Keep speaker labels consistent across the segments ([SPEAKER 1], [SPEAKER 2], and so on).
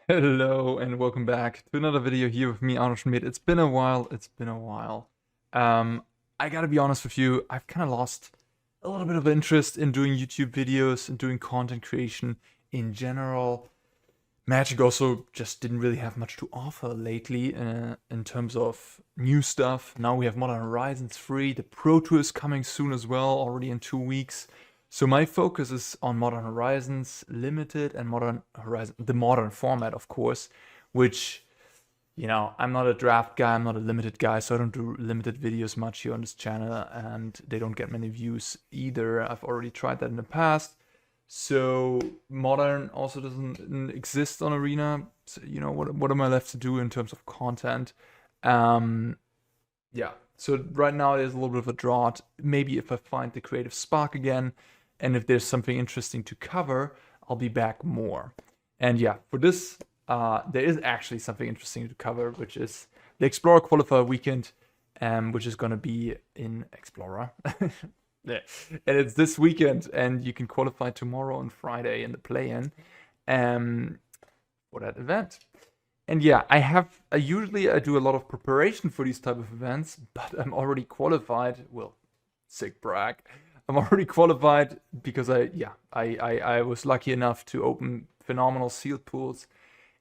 [SPEAKER 1] Hello and welcome back to another video here with me, Arne. It's been a while. Um, I gotta be honest with you, I've kind of lost a little bit of interest in doing YouTube videos and doing content creation in general. Magic also just didn't really have much to offer lately in terms of new stuff. Now we have Modern Horizons free, the Pro Tour is coming soon as well, already in 2 weeks. So my focus is on Modern Horizons Limited and the modern format, of course, which, I'm not a draft guy, I'm not a limited guy, so I don't do limited videos much here on this channel, and they don't get many views either. I've already tried that in the past. So modern also doesn't exist on Arena. So, what am I left to do in terms of content? Um, yeah. So right now there's a little bit of a drought. Maybe if I find the creative spark again, and if there's something interesting to cover, I'll be back more. And yeah, for this, there is actually something interesting to cover, which is the Explorer Qualifier weekend, which is gonna be in Explorer. Yeah. And it's this weekend, and you can qualify tomorrow and Friday in the play-in for that event. And yeah, I usually do a lot of preparation for these type of events, but I'm already qualified. Well, sick brag. I'm already qualified because I was lucky enough to open phenomenal sealed pools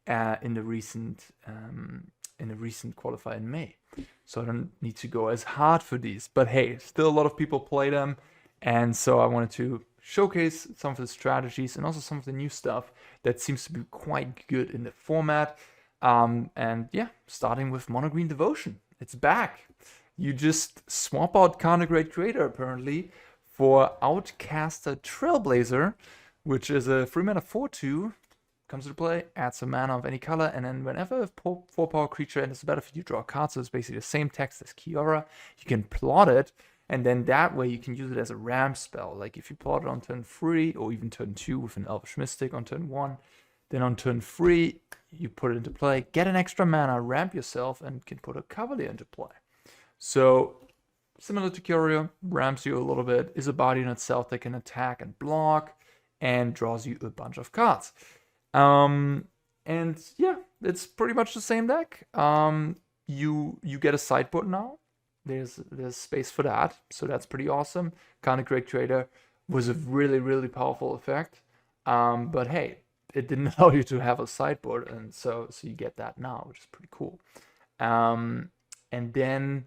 [SPEAKER 1] in the recent qualifier in May. So I don't need to go as hard for these. But hey, still a lot of people play them. And so I wanted to showcase some of the strategies and also some of the new stuff that seems to be quite good in the format. And yeah, starting with Mono Green Devotion. It's back. You just swap out Karna Great Creator apparently for Outcaster Trailblazer, which is a 3-mana 4/2. Comes into play, adds a mana of any color, and then whenever a 4-power creature enters the battlefield, you draw a card. So it's basically the same text as Kiora. You can plot it, and then that way you can use it as a ramp spell. Like if you plot it on turn 3 or even turn 2 with an Elvish Mystic on turn 1, then on turn 3 you put it into play, get an extra mana, ramp yourself, and can put a Cavalier into play. So similar to Kiora, ramps you a little bit, is a body in itself that can attack and block, and draws you a bunch of cards. And yeah, it's pretty much the same deck. You get a sideboard now. There's space for that, so that's pretty awesome. Kind of Great Trader was a really powerful effect. But hey, it didn't allow you to have a sideboard, and so you get that now, which is pretty cool. And then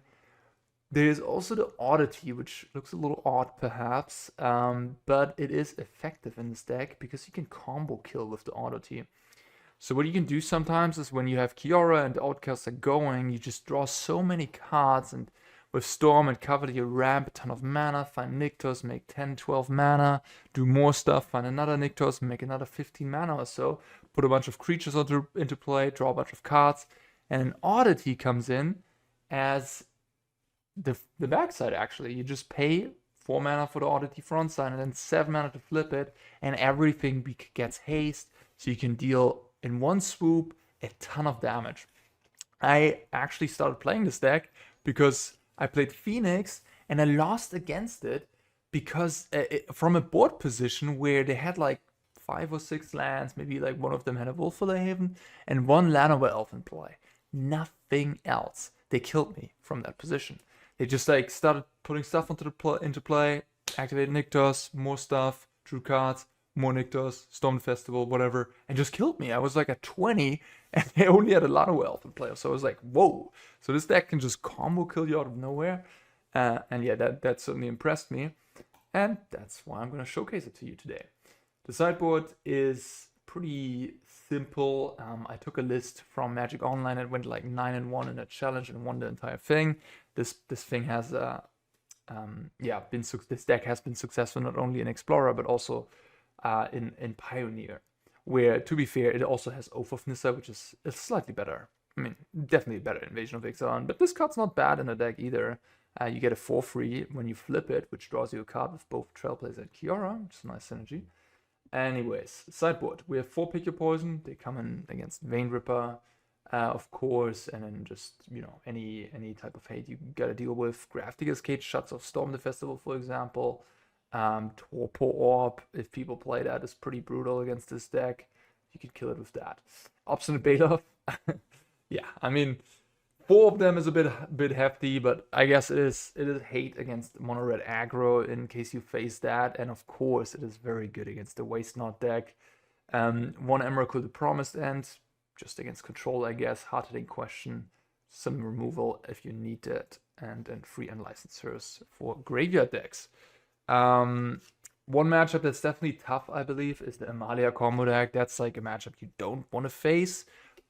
[SPEAKER 1] there's also the Oddity, which looks a little odd perhaps, but it is effective in this deck because you can combo kill with the Oddity. So what you can do sometimes is when you have Kiora and the Outcaster going, you just draw so many cards, and with Storm and Cavalier you ramp a ton of mana, find Nykthos, make 10, 12 mana, do more stuff, find another Nykthos, make another 15 mana or so, put a bunch of creatures into play, draw a bunch of cards, and an Oddity comes in as the backside. Actually, you just pay 4 mana for the Oddity front side and then 7 mana to flip it, and everything gets haste, so you can deal in one swoop a ton of damage. I actually started playing this deck because I played Phoenix and I lost against it because from a board position where they had like 5 or 6 lands, maybe like one of them had a Wolfwillow Haven and one Llanowar Elf in play. Nothing else. They killed me from that position. They just like started putting stuff into play, activated Nykthos, more stuff, drew cards, more Nykthos, Storm Festival, whatever, and just killed me. I was like at 20, and they only had a lot of Elf in play, so I was like, whoa. So this deck can just combo kill you out of nowhere, and yeah, that certainly impressed me, and that's why I'm going to showcase it to you today. The sideboard is pretty simple. I took a list from Magic Online and went like 9-1 in a challenge and won the entire thing. This thing has this deck has been successful not only in Explorer but also in Pioneer, where to be fair it also has Oath of Nissa, which is slightly better. I mean, definitely better Invasion of Ixalan, but this card's not bad in the deck either. You get a 4/3 when you flip it, which draws you a card with both Trailblazer and Kiora, which is a nice synergy. Anyways, sideboard. We have 4 Pick Your Poison. They come in against Vein Ripper, of course, and then just, any type of hate you gotta deal with. Grafdigger's Cage shuts off Storm the Festival, for example. Torpor Orb, if people play that, is pretty brutal against this deck. you could kill it with that. Obstinate Baloth. Yeah, I mean, 4 of them is a bit hefty, but I guess it is hate against mono red aggro in case you face that, and of course it is very good against the Waste Not deck. 1 Emrakul the Promised End, just against control, I guess. Hard hitting question, some removal if you need it, and 3 Unlicensors for graveyard decks. One matchup that's definitely tough, I believe, is the Amalia combo deck. That's like a matchup you don't want to face.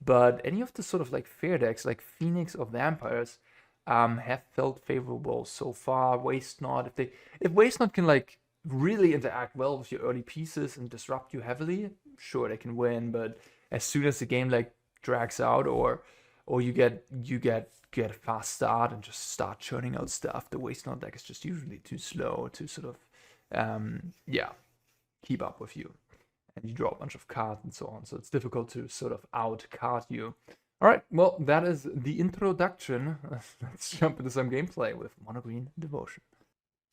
[SPEAKER 1] But any of the sort of like fair decks, like Phoenix or Vampires, have felt favorable so far. Waste Not, if Waste Not can like really interact well with your early pieces and disrupt you heavily, sure they can win. But as soon as the game like drags out, or you get a fast start and just start churning out stuff, the Waste Not deck is just usually too slow to sort of keep up with you, and you draw a bunch of cards and so on, so it's difficult to sort of out card you. All right, well, that is the introduction. Let's jump into some gameplay with Mono Green Devotion.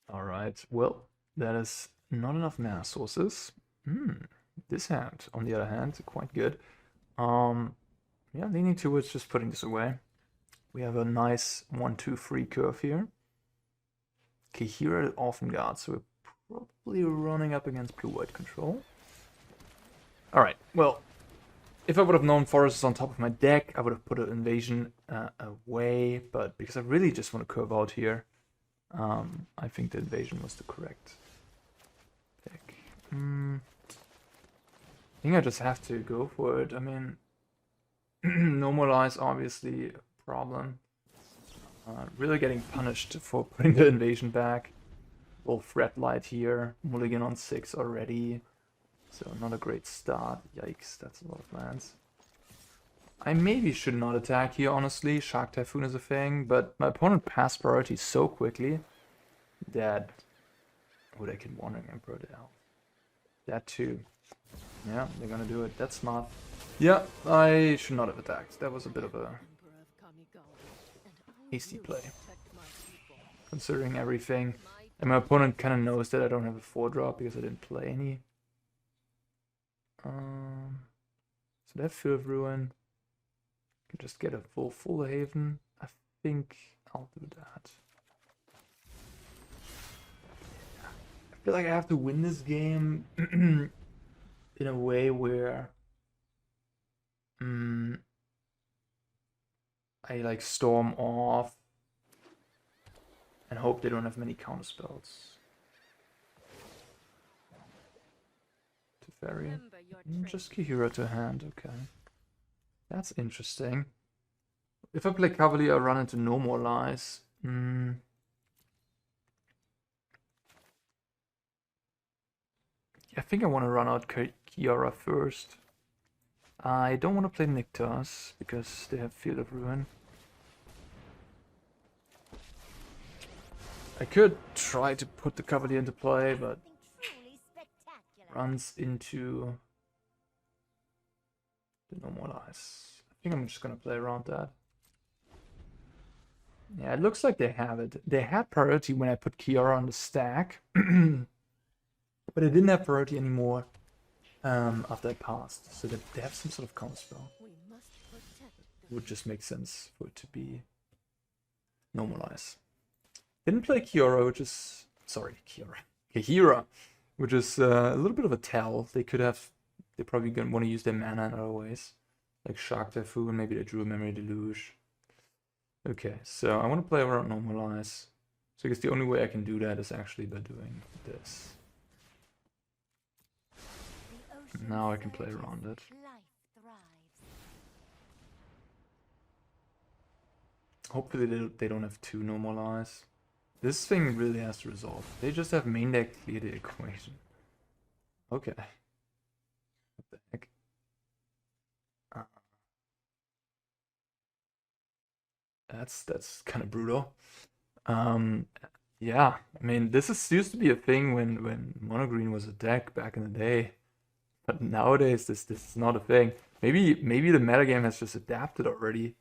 [SPEAKER 1] All right, well, that is not enough mana sources. This hand, on the other hand, quite good. Yeah, leaning towards just putting this away. We have a nice 1-2-3 curve here. Kiora Orphanguard, so we're probably running up against blue-white control. Alright, well, if I would have known Forest is on top of my deck, I would have put an Invasion away, but because I really just want to curve out here, I think the Invasion was the correct pick. I think I just have to go for it. I mean, Normalize, obviously, a problem. Really getting punished for putting the Invasion back. Little Threat Light here, mulligan on 6 already. So not a great start. Yikes, that's a lot of lands. I maybe should not attack here, honestly. Shark Typhoon is a thing, but my opponent passed priority so quickly that... Oh, they can Wandering Emperor down. That too. Yeah, they're gonna do it. That's smart. Yeah, I should not have attacked. That was a bit of a hasty play, considering everything. And my opponent kind of knows that I don't have a 4-drop because I didn't play any. So that Field of Ruin. Can just get a full Haven. I think I'll do that. I feel like I have to win this game in a way where I like storm off and hope they don't have many counterspells. To Fairy. Just Kiora to hand, okay. That's interesting. If I play Cavalier, I run into Normalize. I think I want to run out Kiora first. I don't want to play Nykthos because they have Field of Ruin. I could try to put the Cavalier into play, but runs into the Normalize. I think I'm just gonna play around that. Yeah, it looks like they have it. They had priority when I put Kiora on the stack, but I didn't have priority anymore after I passed. So they have some sort of counterspell. It would just make sense for it to be Normalize. Didn't play Kiora, which is... Sorry, Kiora, which is a little bit of a tell. They could have... They're probably going to want to use their mana in other ways. Like Shark Typhoon, maybe they drew a Memory Deluge. Okay, so I want to play around Normalize. So I guess the only way I can do that is actually by doing this. Now I can play around it. Hopefully they don't have 2 Normalize. This thing really has to resolve. They just have main deck clear the equation. Okay. What the heck? That's kind of brutal. Yeah, I mean, used to be a thing when Mono Green was a deck back in the day. But nowadays this is not a thing. Maybe the metagame has just adapted already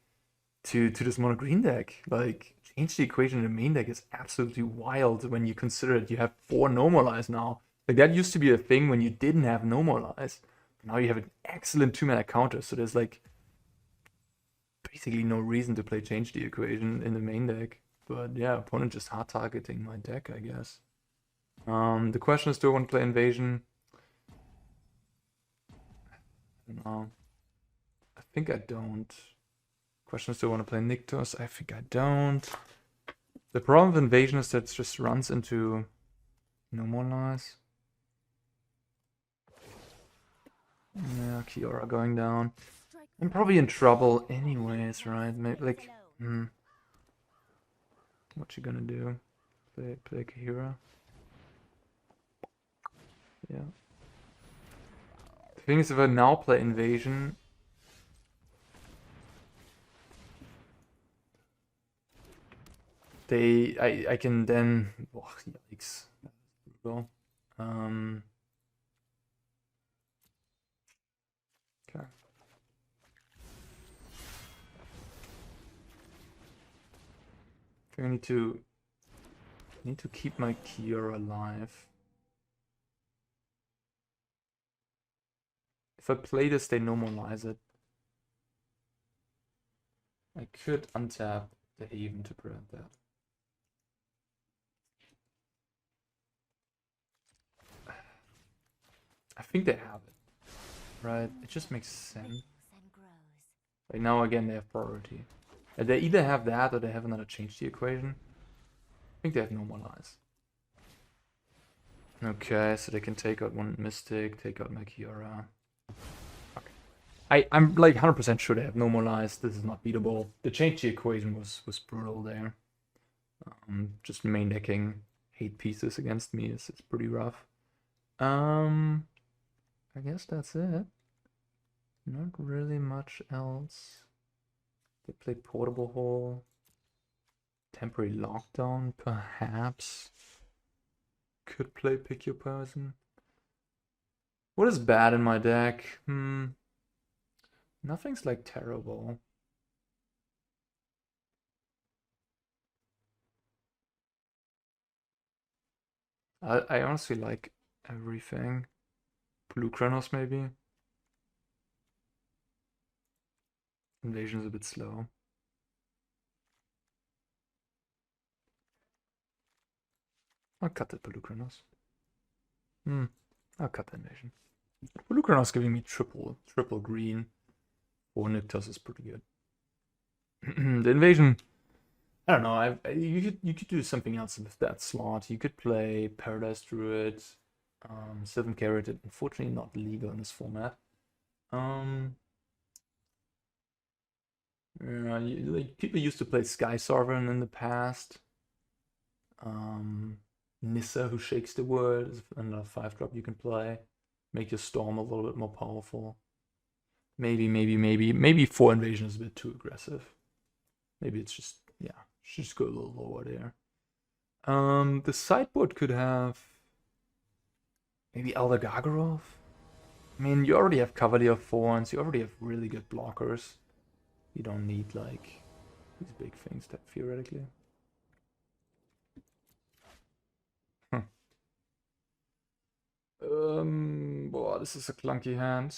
[SPEAKER 1] to this Mono Green deck. Like, change the equation in the main deck is absolutely wild when you consider it. You have 4 Normalize now. Like, that used to be a thing when you didn't have Normalize. Now you have an excellent 2-mana counter, so there's like basically no reason to play Change the Equation in the main deck. But yeah, opponent just hard targeting my deck, I guess. The question is, do I want to play Invasion? I don't know. I think I don't. Question is, do I want to play Nykthos? I think I don't. The problem with Invasion is that it just runs into no more lies. Yeah, Kiora going down. I'm probably in trouble anyways, right? Maybe, like, what you gonna do? Play Kiora? Yeah. The thing is, if I now play Invasion, I can then, oh, yikes, brutal. Okay. I think I need to keep my Kiora alive. If I play this, they normalize it. I could untap the Haven to prevent that. I think they have it, right? It just makes sense. Like now again, they have priority. They either have that or they have another Change the Equation. I think they have normalize. Okay, so they can take out one Mystic, take out my Kiora. Okay. I'm like 100% sure they have normalized. This is not beatable. The Change the Equation was brutal there. Just main decking 8 pieces against me is pretty rough. I guess that's it. Not really much else. They play Portable Hole. Temporary Lockdown, perhaps. Could play Pick Your Poison. What is bad in my deck? Nothing's like terrible. I honestly like everything. Polukranos maybe. Invasion is a bit slow. I'll cut the Polukranos. I'll cut the Invasion. Polukranos giving me triple green. Or Nykthos is pretty good. The Invasion, I don't know. You could do something else with that slot. You could play Paradise Druid, Sylvan Carrot. Unfortunately, not legal in this format. Like people used to play Sky Sovereign in the past. Nissa, who shakes the world, is another 5-drop you can play. Make your Storm a little bit more powerful. Maybe 4 Invasion is a bit too aggressive. Maybe it's just, yeah, just go a little lower there. The sideboard could have maybe Elder Gargaroth. I mean, you already have Cavalier of Thorns. You already have really good blockers. You don't need like these big things theoretically. Boah, this is a clunky hand.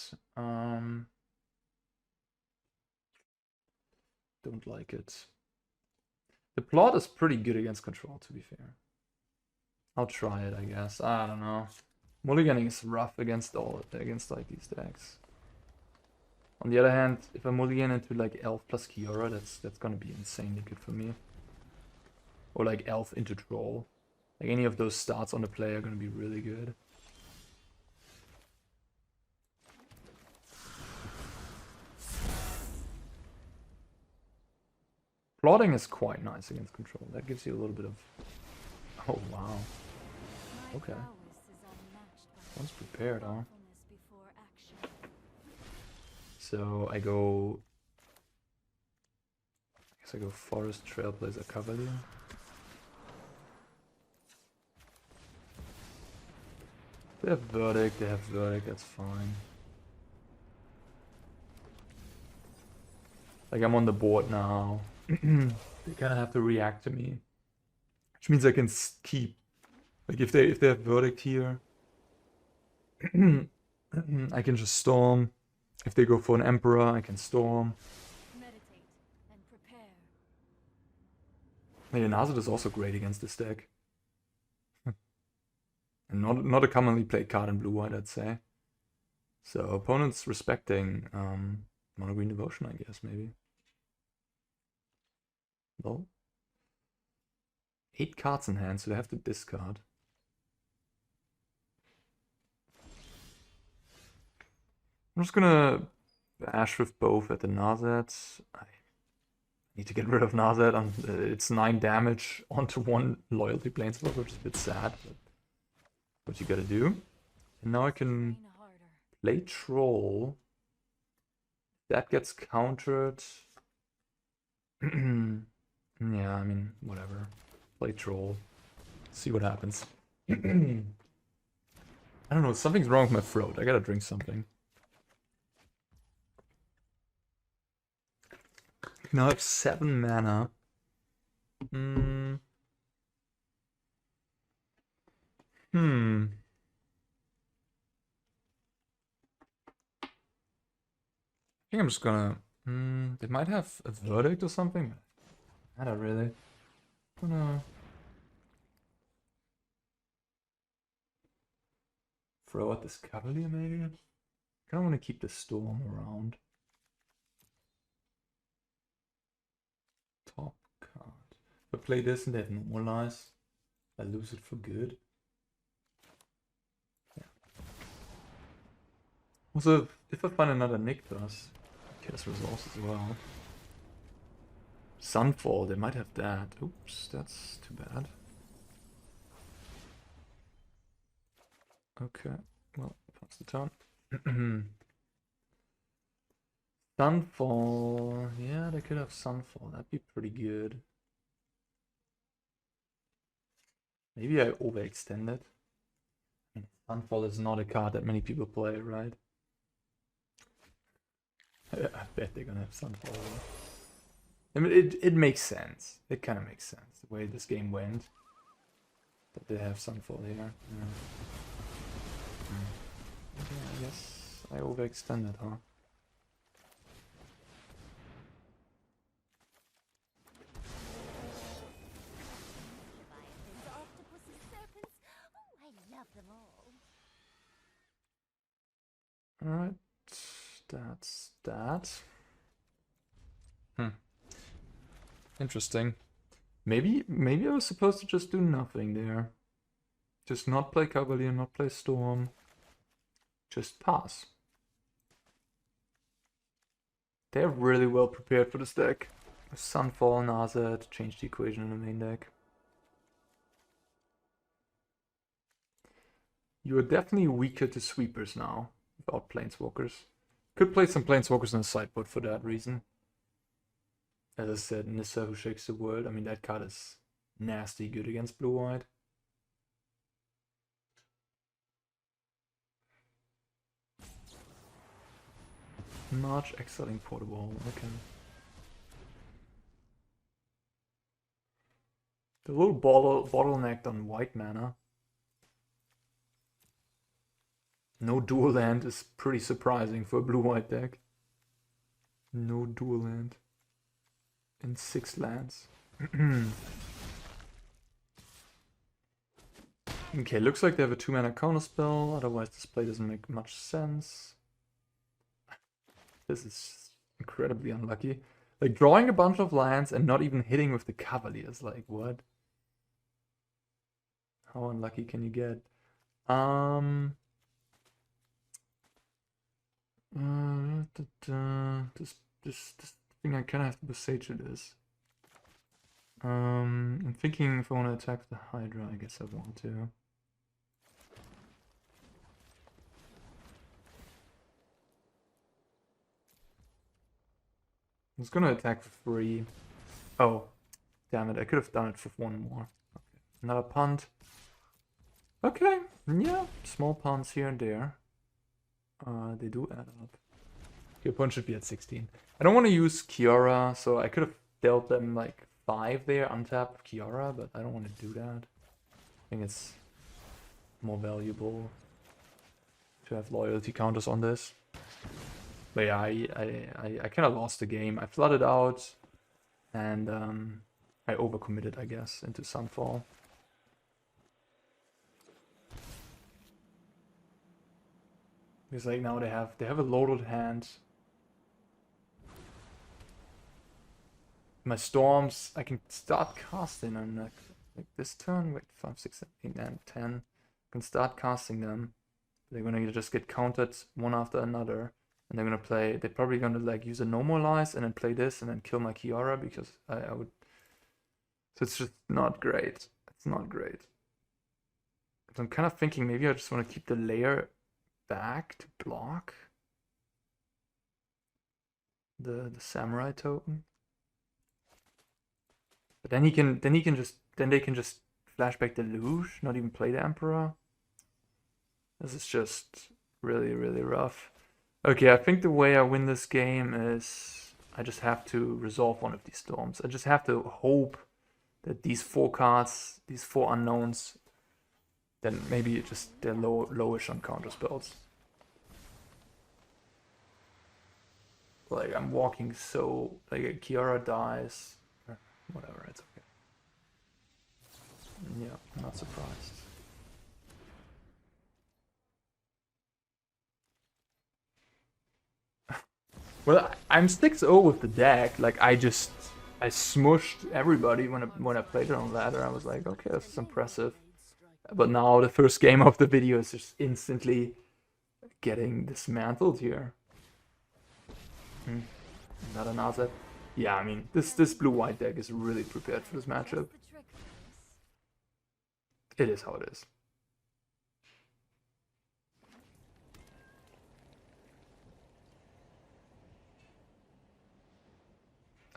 [SPEAKER 1] Don't like it. The plot is pretty good against control, to be fair. I'll try it, I guess. I don't know. Mulliganing is rough against like these decks. On the other hand, if I mulligan into like Elf plus Kiora, that's gonna be insanely good for me. Or like Elf into Troll. Like any of those starts on the play are gonna be really good. Plotting is quite nice against control. That gives you a little bit of... Oh, wow. Okay. One's prepared, huh? So I go... I guess I go Forest Trailblazer Cavalier. They have Verdict, that's fine. Like I'm on the board now. They kind of have to react to me, which means I can keep. Like if they have Verdict here, I can just storm. If they go for an Emperor, I can storm.
[SPEAKER 2] Meditate and prepare.
[SPEAKER 1] Nazad is also great against this deck. And not a commonly played card in blue-white, I'd say. So opponents respecting Mono Green Devotion, I guess, maybe. Well, 8 cards in hand, so they have to discard. I'm just gonna bash with both at the Nazad. I need to get rid of Nazad. It's 9 damage onto 1 Loyalty Planeswalker, which is a bit sad, but what you gotta do. And now I can play Troll. That gets countered. Yeah, I mean, whatever. Play Troll. See what happens. I don't know, something's wrong with my throat. I gotta drink something. Now I have 7 mana. I think I'm just gonna... they might have a verdict or something. I don't really. I'm gonna... throw out this Cavalier, maybe? I kinda wanna keep the Storm around. Top card. If I play this and they have Normalize, I lose it for good. Yeah. Also, if I find another Nykthos, cast resources as well. Sunfall, they might have that. Oops, that's too bad. Okay, well, pass the turn. Sunfall, yeah, they could have Sunfall. That'd be pretty good. Maybe I overextended. I mean, Sunfall is not a card that many people play, right? I bet they're gonna have Sunfall. I mean, it makes sense. It kind of makes sense the way this game went. That they have Sunfall here. Yeah. Yeah, I guess I overextended, huh? Alright, that's that. Interesting. Maybe I was supposed to just do nothing there. Just not play Cavalier, not play Storm. Just pass. They're really well prepared for this deck. Sunfall, Nazad to change the equation in the main deck. You are definitely weaker to sweepers now, without Planeswalkers. Could play some Planeswalkers in the sideboard for that reason. As I said, Nissa Who Shakes the World. I mean, that card is nasty good against blue-white. March exiling Portable, okay. The little bottlenecked on white mana. No dual land is pretty surprising for a blue-white deck. No dual land. And 6 lands. Okay, looks like they have a 2-mana counterspell, otherwise this play doesn't make much sense. This is incredibly unlucky. Like, drawing a bunch of lands and not even hitting with the Cavaliers, like, what? How unlucky can you get? This thing I kind of have to Boseiju this. I'm thinking if I want to attack the Hydra, I guess I want to. I was gonna attack for free. Oh, damn it! I could have done it for 1 more. Okay. Another punt. Okay, yeah, small punts here and there. They do add up. Your opponent should be at 16. I don't want to use Kiora, so I could have dealt them like 5 there, untap Kiora, but I don't want to do that. I think it's more valuable. to have loyalty counters on this. But yeah, I kind of lost the game. I flooded out, and I overcommitted, I guess, into Sunfall. Because like now they have a loaded hand. My storms, I can start casting on like this turn. Wait, 5, 6, 7, 8, 9, 10. I can start casting them. They're gonna just get countered one after another, and they're gonna play. They're probably gonna like use a normalize and then play this and then kill my Kiora because I would. So it's just not great. It's not great. So I'm kind of thinking maybe I just want to keep the Lair back to block the samurai token. But then they can just flashback the Luge, not even play the Emperor. This is just really, really rough. Okay, I think the way I win this game is I just have to resolve one of these storms. I just have to hope that these 4 cards, these 4 unknowns, then maybe just they're lowish on counter spells. Like I'm walking so like a Kiora dies, whatever, it's okay. Yeah, I'm not surprised. Well, I'm 6-0 with the deck. Like I smushed everybody when I played it on ladder. I was like, okay, this is impressive. But now the first game of the video is just instantly getting dismantled here. Not an asset. Yeah, I mean this blue-white deck is really prepared for this matchup. It is how it is.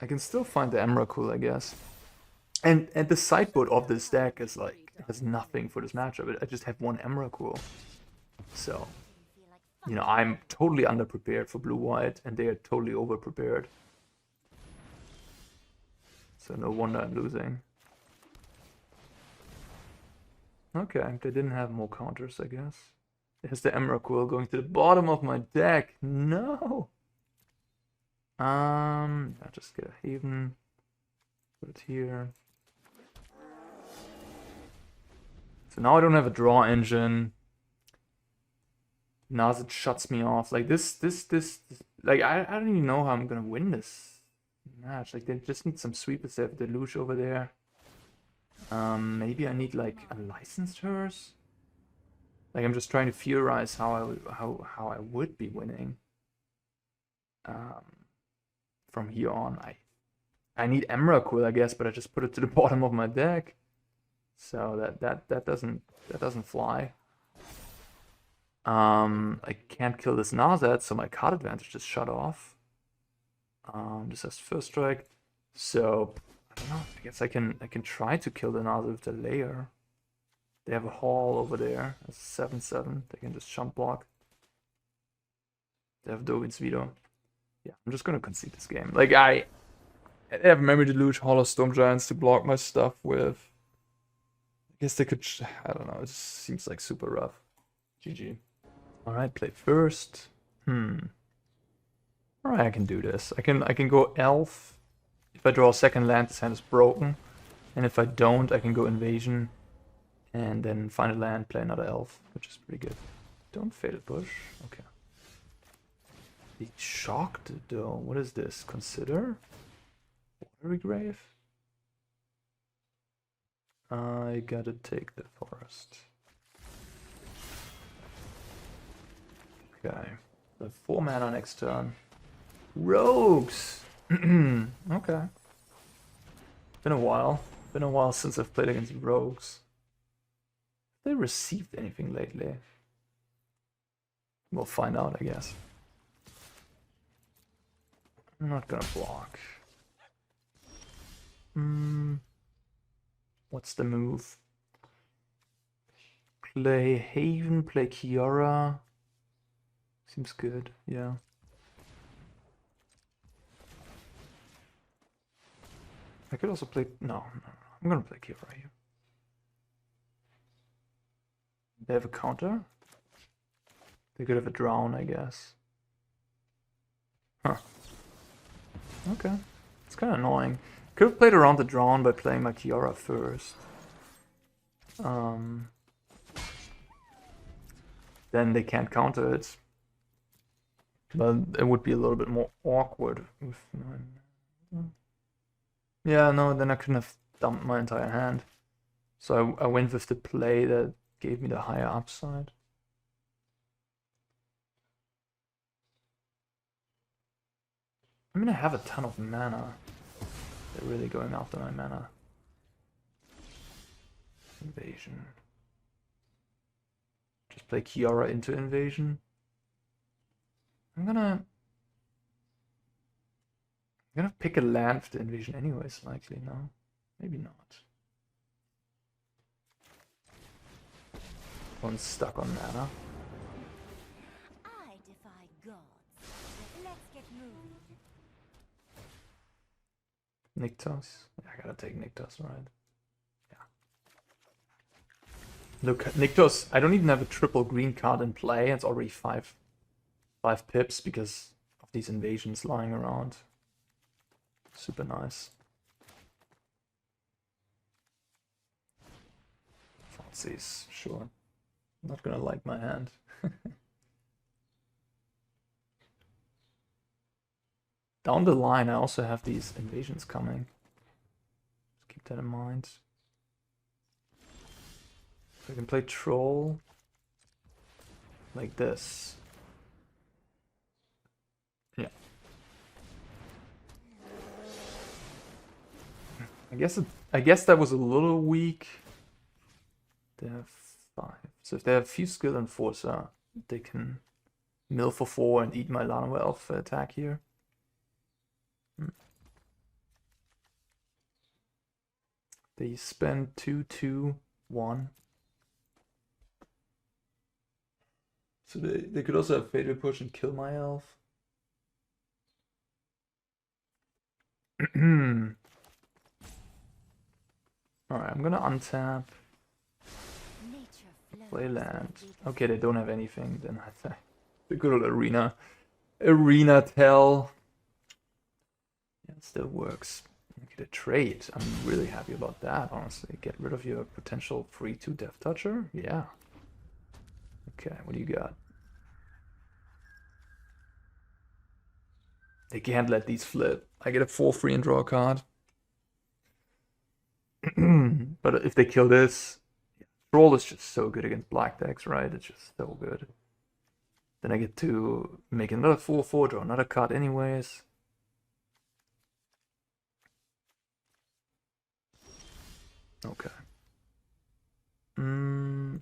[SPEAKER 1] I can still find the Emrakul, I guess. And the sideboard of this deck is like has nothing for this matchup. I just have one Emrakul. So, you know, I'm totally underprepared for blue-white, and they are totally overprepared. So no wonder I'm losing. Okay, they didn't have more counters, I guess. There's the Emrakul going to the bottom of my deck. No! I'll just get a Haven. Put it here. So now I don't have a draw engine. Nazit shuts me off. Like this like I don't even know how I'm gonna win this match. Like they just need some sweepers. They have the Luge over there. Maybe I need like a licensed hearse. Like I'm just trying to theorize how I would be winning. From here on, I need Emrakul, I guess, but I just put it to the bottom of my deck, so that doesn't fly. I can't kill this Nazet, so my card advantage is shut off. This has first strike, so I don't know. I guess I can try to kill the Nazet with the Lair. They have a hall over there. That's 7/7. They can just jump block. They have Dovin's Veto. Yeah, I'm just gonna concede this game. Like I have Memory Deluge, Hall of Storm Giants to block my stuff with. I guess they could. I don't know. It just seems like super rough. GG. All right, play first. All right, I can do this. I can go Elf. If I draw a second land, this hand is broken. And if I don't, I can go Invasion. And then find a land, play another Elf, which is pretty good. Don't Fatal Push. Okay. Be shocked though. What is this? Consider? Watery Grave? I gotta take the forest. Okay. The 4 mana next turn. Rogues! Okay. Been a while. Been a while since I've played against rogues. Have they received anything lately? We'll find out, I guess. I'm not gonna block. What's the move? Play Haven, play Kiora. Seems good, yeah. I could also play... No. I'm gonna play Kiora here. They have a counter. They could have a drown, I guess. Huh. Okay. It's kind of annoying. Could have played around the drown by playing my Kiora first. Then they can't counter it. But it would be a little bit more awkward with 9. Yeah, no, then I couldn't have dumped my entire hand. So I went with the play that gave me the higher upside. I mean, I have a ton of mana. They're really going after my mana. Invasion. Just play Kiora into Invasion. I'm gonna pick a land for the Invasion anyways, likely, no? Maybe not. One's stuck on mana.
[SPEAKER 2] I defy gods. Let's get moving.
[SPEAKER 1] Nykthos? Yeah, I gotta take Nykthos, right? Yeah. Look, Nykthos, I don't even have a triple green card in play. It's already 5 pips because of these invasions lying around. Super nice. Fancies, sure. Not gonna like my hand. Down the line, I also have these invasions coming. Just keep that in mind. I can play troll like this. Yeah. I guess that was a little weak. They have 5. So if they have few skill enforcer, they can mill for 4 and eat my Llanowar Elf attack here. They spend 2, 2, 1. So they could also have Fatal Push and kill my elf. Alright, I'm gonna untap. Play land. Okay, they don't have anything, then I think the good old arena. Arena tell. Yeah, it still works. Get a trade. I'm really happy about that, honestly. Get rid of your potential free 2 Death Toucher? Yeah. Okay, what do you got? They can't let these flip. I get a 4 free and draw a card. But if they kill this, Troll is just so good against black decks, right? It's just so good. Then I get to make another 4/4, draw another card anyways. Okay. No.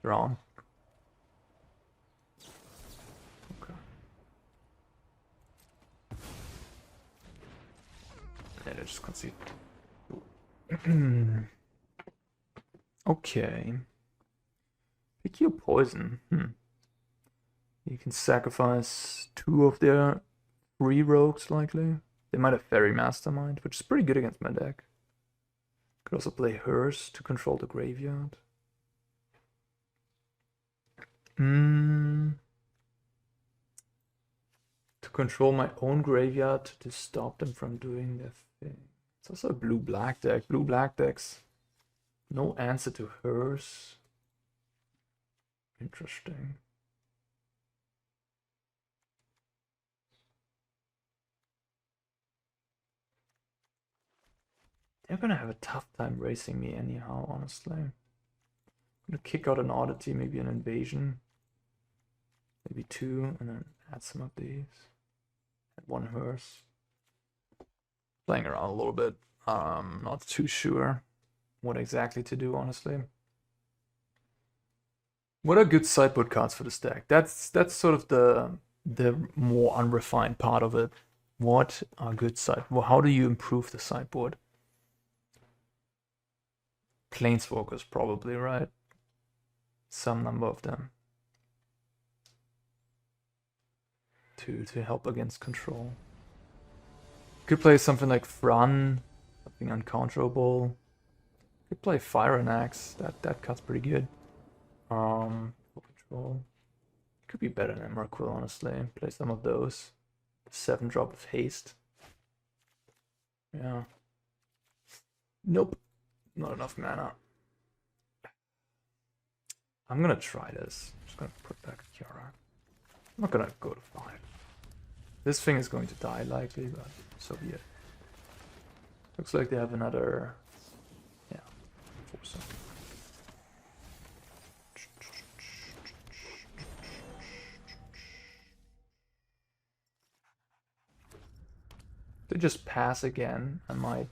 [SPEAKER 1] Wrong. Okay. Yeah, they just concede. Okay. Pick your poison. You can sacrifice 2 of their 3 rogues, likely. They might have Fairy Mastermind, which is pretty good against my deck. Could also play hers to control the graveyard. To control my own graveyard to stop them from doing their thing. It's also a blue-black deck. Blue-black decks. No answer to hers. Interesting. They're gonna have a tough time racing me anyhow, honestly. I'm gonna kick out an Oddity, maybe an Invasion. Maybe 2, and then add some of these. Add 1 hers. Playing around a little bit. Not too sure what exactly to do, honestly. What are good sideboard cards for this deck? That's sort of the more unrefined part of it. What are good sideboard? Well, how do you improve the sideboard? Planeswalkers, probably, right? Some number of them. to help against control. Could play something like Fran, something uncounterable. Could play Fire and Axe. That cuts pretty good. For control. Could be better than Emrakul, honestly. Play some of those. 7-drop of haste. Yeah. Nope. Not enough mana. I'm gonna try this. I'm just gonna put back Kiora. I'm not gonna go to 5. This thing is going to die likely, but so be it. Looks like they have another... Yeah, force. They just pass again. I might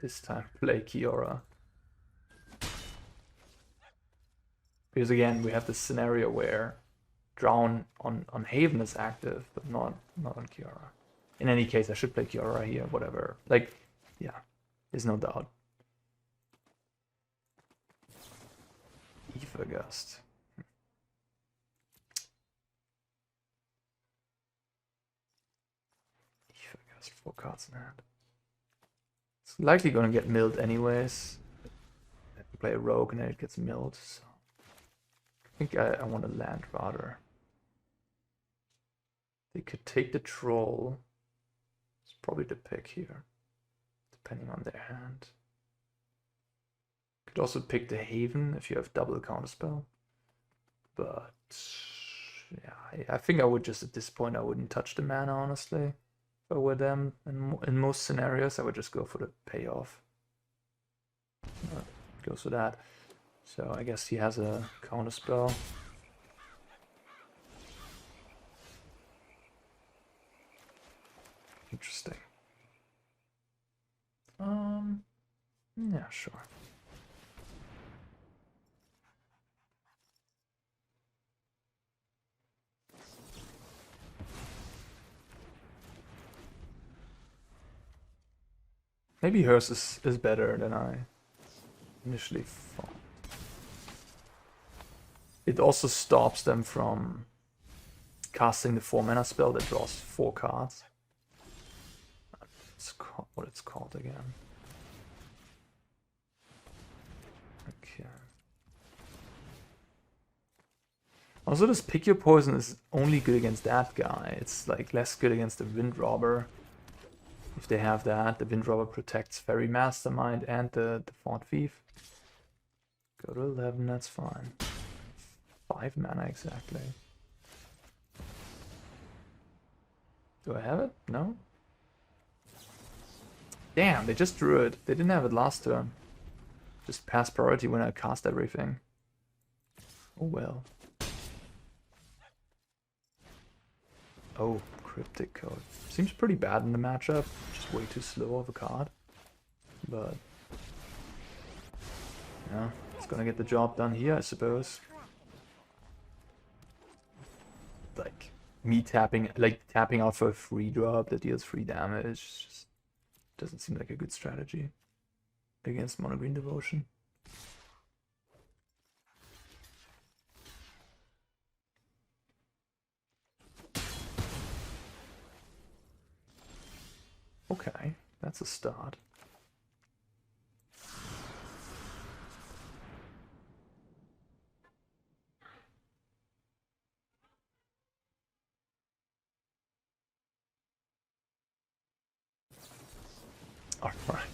[SPEAKER 1] this time play Kiora. Because again, we have this scenario where Drown on Haven is active, but not on Kiora. In any case, I should play Kiora here, whatever. Like, yeah, there's no doubt. Ether Gust. Ether Gust, 4 cards in hand. It's likely gonna get milled anyways. I have to play a rogue and then it gets milled, so I think I want to land rather. They could take the troll. It's probably the pick here, depending on their hand. Could also pick the Haven if you have double counterspell. But yeah, I think I would just at this point I wouldn't touch the mana honestly. If I were them, in most scenarios I would just go for the payoff. Goes for that. So I guess he has a counterspell. Interesting. Yeah, sure. Maybe hers is better than I initially thought. It also stops them from casting the 4-mana spell that draws 4 cards. It's what it's called again. Okay. Also, this Pick Your Poison is only good against that guy. It's like less good against the Windrobber. If they have that, the Windrobber protects Fairy Mastermind and the Font Thief. Go to 11, that's fine. 5 mana exactly. Do I have it? No? Damn, they just drew it. They didn't have it last turn. Just pass priority when I cast everything. Oh well. Oh, Cryptic Code. Seems pretty bad in the matchup. Just way too slow of a card. But yeah, it's gonna get the job done here, I suppose. Like me tapping out for a free drop that deals 3 damage. Just doesn't seem like a good strategy against Mono Green Devotion. Okay, that's a start. Alright.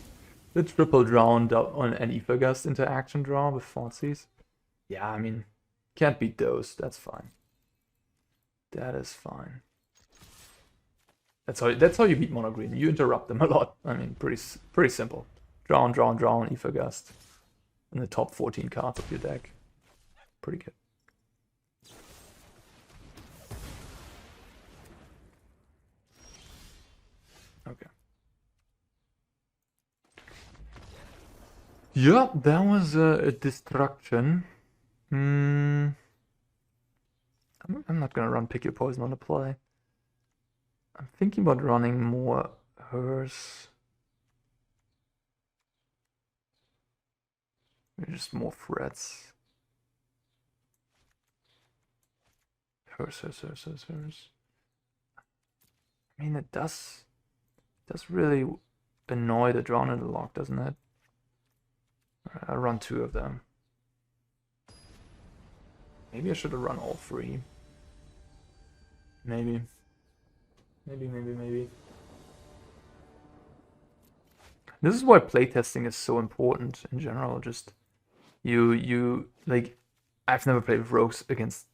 [SPEAKER 1] The triple draw on an Ether Gust interaction draw with Thoughtseize. Yeah, I mean, can't beat those. That's fine. That is fine. That's how you beat Mono Green. You interrupt them a lot. I mean, pretty simple. Draw, Ether Gust. In the top 14 cards of your deck. Pretty good. Okay. Yeah, that was a destruction. I'm not gonna run Pick Your Poison on the play. I'm thinking about running more hers. Maybe just more threats. Hers. I mean, it does really annoy the Drown in the Lock, doesn't it? I'll run 2 of them. Maybe I should have run all 3. Maybe. Maybe. This is why playtesting is so important in general. Just you like, I've never played with rogues against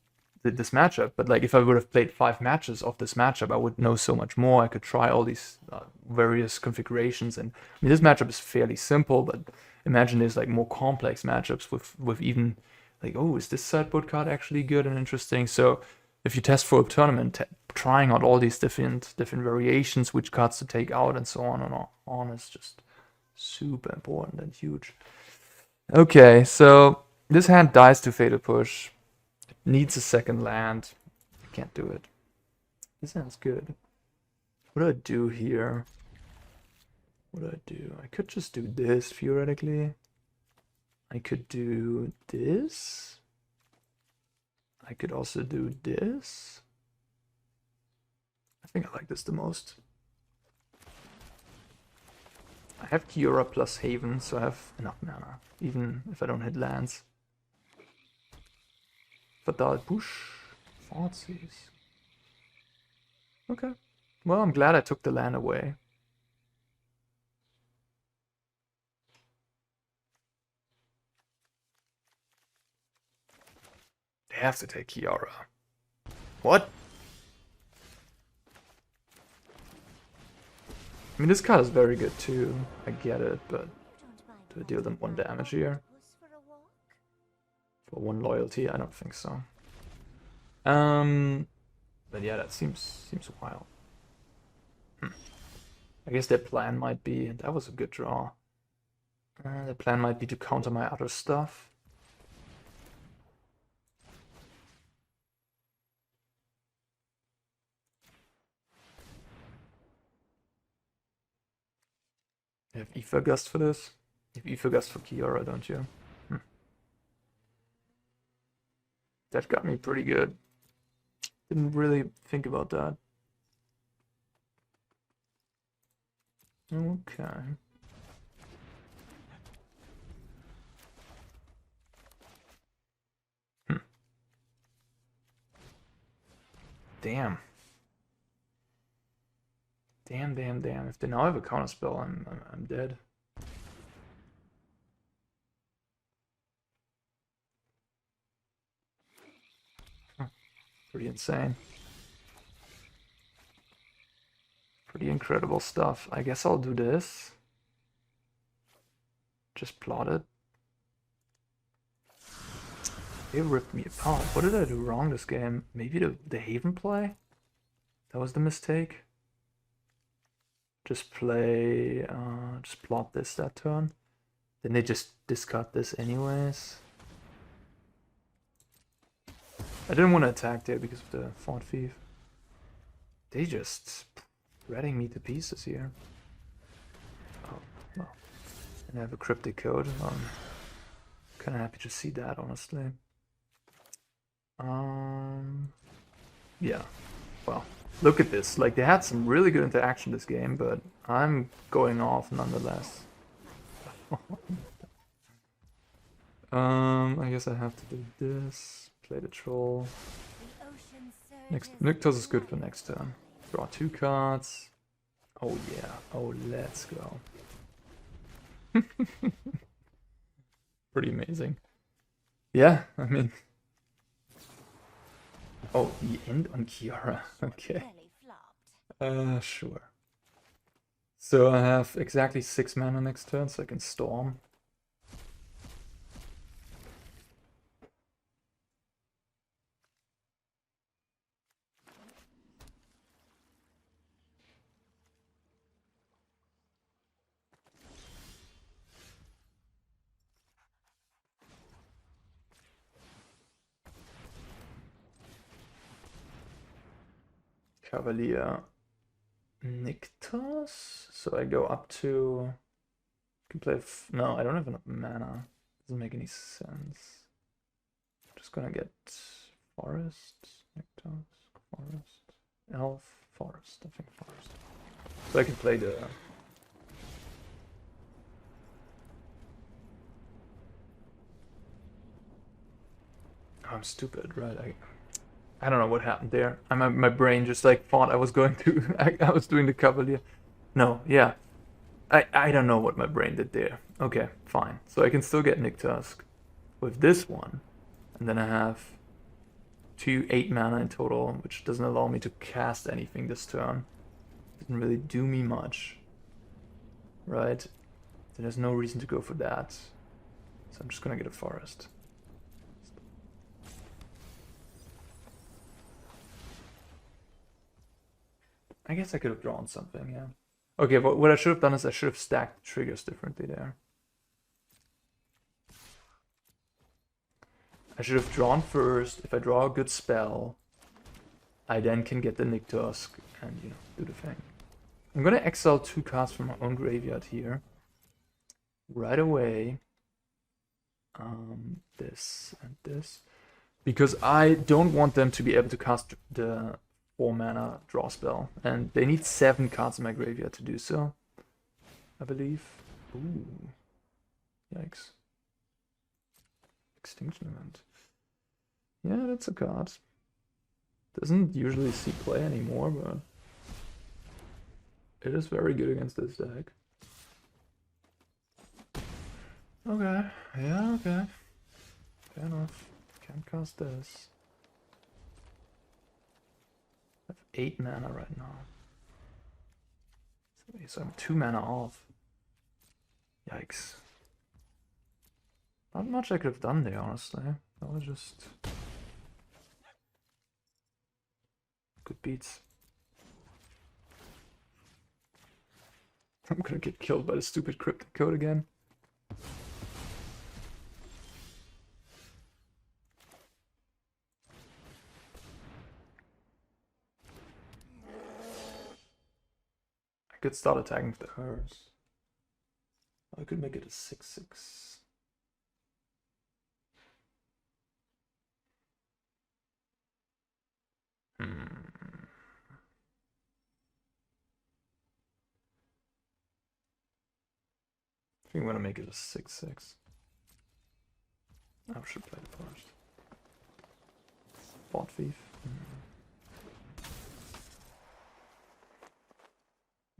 [SPEAKER 1] this matchup, but like if I would have played 5 matches of this matchup, I would know so much more. I could try all these various configurations, and I mean, this matchup is fairly simple, but imagine there's like more complex matchups with even like, oh, is this sideboard card actually good and interesting? So if you test for a tournament, trying out all these different variations, which cards to take out, and so on and on is just super important and huge. Okay, so this hand dies to Fatal Push. It needs a second land. Can't do it. This hand's good. What do I do here? What do I do? I could just do this, theoretically. I could do this. I could also do this. I think I like this the most. I have Kiora plus Haven, so I have enough mana, even if I don't hit lands. Fatal Push. Thoughtseize. Okay. Well, I'm glad I took the land away. They have to take Kiora. What? I mean, this card is very good too. I get it, but do I deal them 1 damage here? For 1 loyalty? I don't think so. But yeah, that seems wild. I guess their plan might be, and that was a good draw. Their plan might be to counter my other stuff. You have Ether Gust for this? You have Ether Gust for Kiora, don't you? That got me pretty good. Didn't really think about that. Okay. Damn. Damn. If they now have a counter spell, I'm dead. Pretty insane. Pretty incredible stuff. I guess I'll do this. Just plot it. They ripped me apart. What did I do wrong this game? Maybe the Haven play? That was the mistake. Just play, just plot this that turn. Then they just discard this anyways. I didn't want to attack there because of the Fort Thief. They just shredding me to pieces here. Oh, well. And I have a cryptic code. Kind of happy to see that, honestly. Yeah. Well, look at this. Like, they had some really good interaction this game, but I'm going off nonetheless. I guess I have to do this. Play the troll. Nykthos is good for next turn. Draw 2 cards. Oh yeah. Oh, let's go. Pretty amazing. Yeah, I mean. Oh, the end on Kiora. Okay. Sure. So I have exactly 6 mana next turn, so I can storm. Cavalier Nykthos. So I go up to. Can play. No, I don't have enough mana. Doesn't make any sense. Just gonna get Forest, Nykthos, Forest, Elf, Forest. I think Forest. So I can play the... I'm stupid, right? I don't know what happened there. My brain just like thought I was going to... I was doing the Cavalier. No, yeah. I don't know what my brain did there. Okay, fine. So I can still get Nykthos with this one. And then I have 8 mana in total, which doesn't allow me to cast anything this turn. Doesn't really do me much. Right? So there's no reason to go for that. So I'm just gonna get a Forest. I guess I could have drawn something, yeah. Okay, but what I should have done is I should have stacked triggers differently there. I should have drawn first. If I draw a good spell, I then can get the Nykthos and, you know, do the thing. I'm gonna exile 2 cards from my own graveyard here. Right away. This and this. Because I don't want them to be able to cast the 4 mana draw spell. And they need 7 cards in my graveyard to do so, I believe. Ooh. Yikes. Extinction Event. Yeah, that's a card. Doesn't usually see play anymore, but it is very good against this deck. Okay, yeah, okay. Fair enough. Can't cast this. I have 8 mana right now. So I'm 2 mana off. Yikes. Not much I could have done there, honestly. That was just... good beats. I'm gonna get killed by the stupid cryptic code again. I could start attacking with the hers. I could make it a 6/6. I think I'm gonna make it a 6/6. I should play it first. Bot Thief.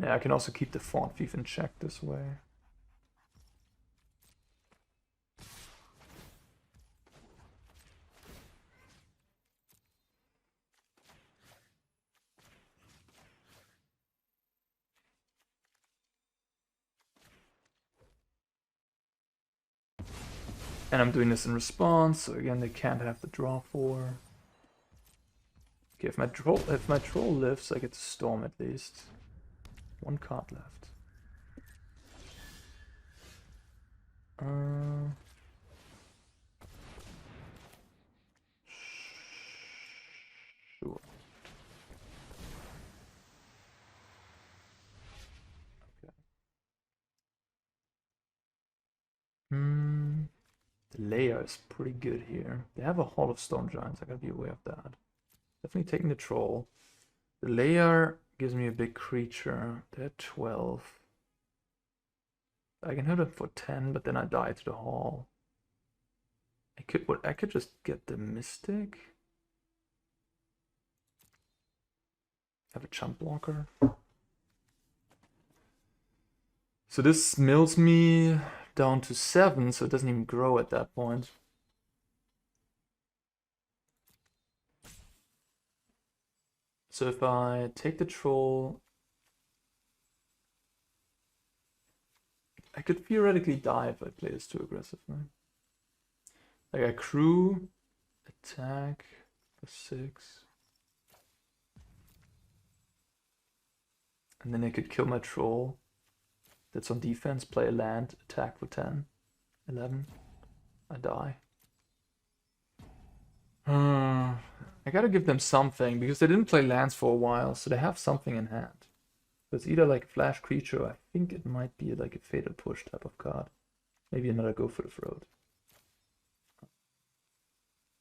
[SPEAKER 1] Yeah, I can also keep the Font Thief in check this way. And I'm doing this in response, so again they can't have the draw 4. Okay, if my troll lives, I get to storm at least. 1 card left. Sure. Okay. The Lair is pretty good here. They have a Hall of Stone Giants, I gotta be aware of that. Definitely taking the troll. The Lair gives me a big creature. They're 12. I can hit them for 10, but then I die to the Hall. I could just get the Mystic. Have a chump blocker. So this mills me down to 7, so it doesn't even grow at that point. So if I take the troll, I could theoretically die if I play this too aggressively. Like I crew, attack for 6. And then I could kill my troll. That's on defense, play a land, attack for 10, 11. I die. I gotta give them something, because they didn't play lands for a while, so they have something in hand. So it's either like a flash creature, I think it might be like a fatal push type of card. Maybe another go for the throat.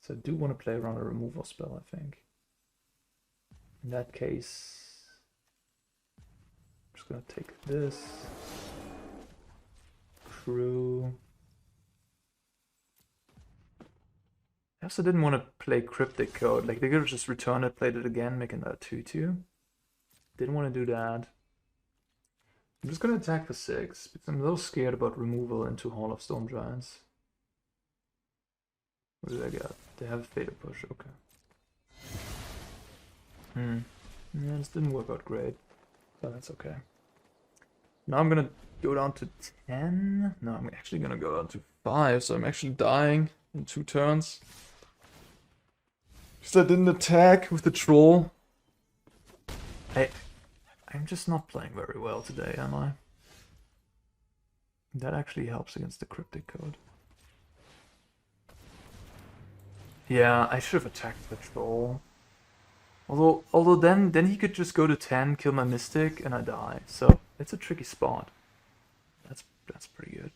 [SPEAKER 1] So I do want to play around a removal spell, I think. In that case, gonna take this. Crew. I also didn't want to play Cryptic Code. Like, they could have just returned it, played it again, making that 2-2. Didn't want to do that. I'm just gonna attack for 6, because I'm a little scared about removal into Hall of Storm Giants. What did I get? They have a Fatal Push, okay. Yeah, this didn't work out great, but that's okay. Now I'm gonna go down to 10. No, I'm actually gonna go down to 5, so I'm actually dying in 2 turns. Because I didn't attack with the troll. I'm just not playing very well today, am I? That actually helps against the Cryptic Code. Yeah, I should have attacked the troll. Although then he could just go to 10, kill my Mystic, and I die. So it's a tricky spot. That's pretty good.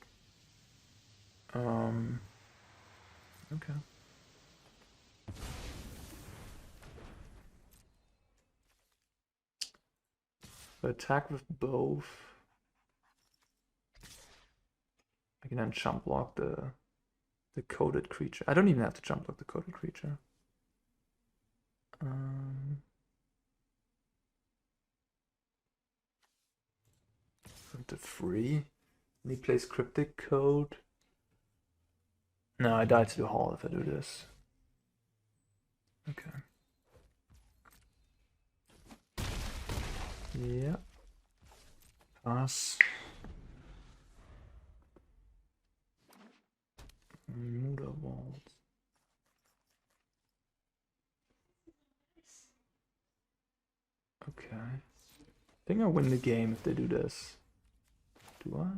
[SPEAKER 1] Okay. If I attack with both, I can then jump block the coded creature. I don't even have to jump block the coded creature. To 3. And he plays Cryptic Code. No, I die to the Hall if I do this. Okay. Yeah. Pass. Mutterwald. Okay. I think I win the game if they do this. Do I?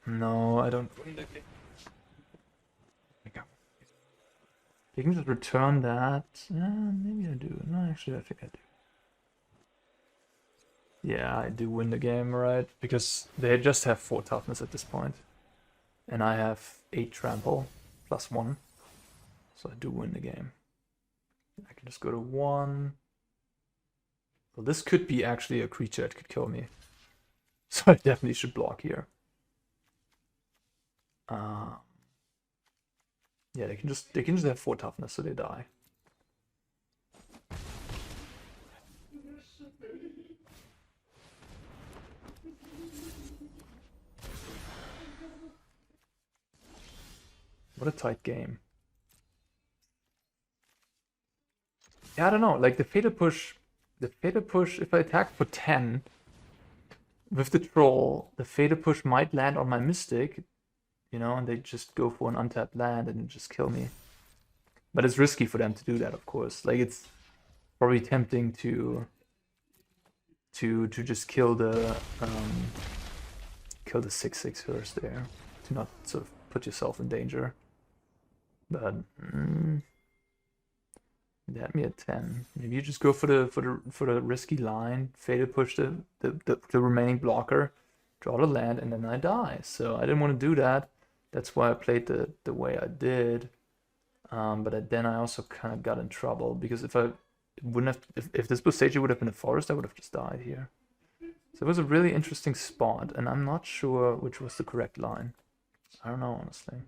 [SPEAKER 1] No, I don't win the game. They can just return that. Maybe I do. No, actually, I think I do. Yeah, I do win the game, right? Because they just have 4 toughness at this point. And I have 8 trample, plus 1. So I do win the game. I can just go to 1. Well, this could be actually a creature that could kill me. So I definitely should block here. Yeah, they can just have 4 toughness, so they die. What a tight game. Yeah, I don't know. Like the Fatal Push, if I attack for 10 with the troll, the Fatal Push might land on my Mystic, you know, and they just go for an untapped land and just kill me. But it's risky for them to do that, of course. Like it's probably tempting to just kill the 6/6 first there, to not sort of put yourself in danger. But they had me at 10. Maybe you just go for the risky line, Fatal Push the remaining blocker, draw the land, and then I die. So I didn't want to do that. That's why I played the way I did. But then I also kind of got in trouble because if this Boseiju would have been a forest, I would have just died here. So it was a really interesting spot, and I'm not sure which was the correct line. I don't know, honestly.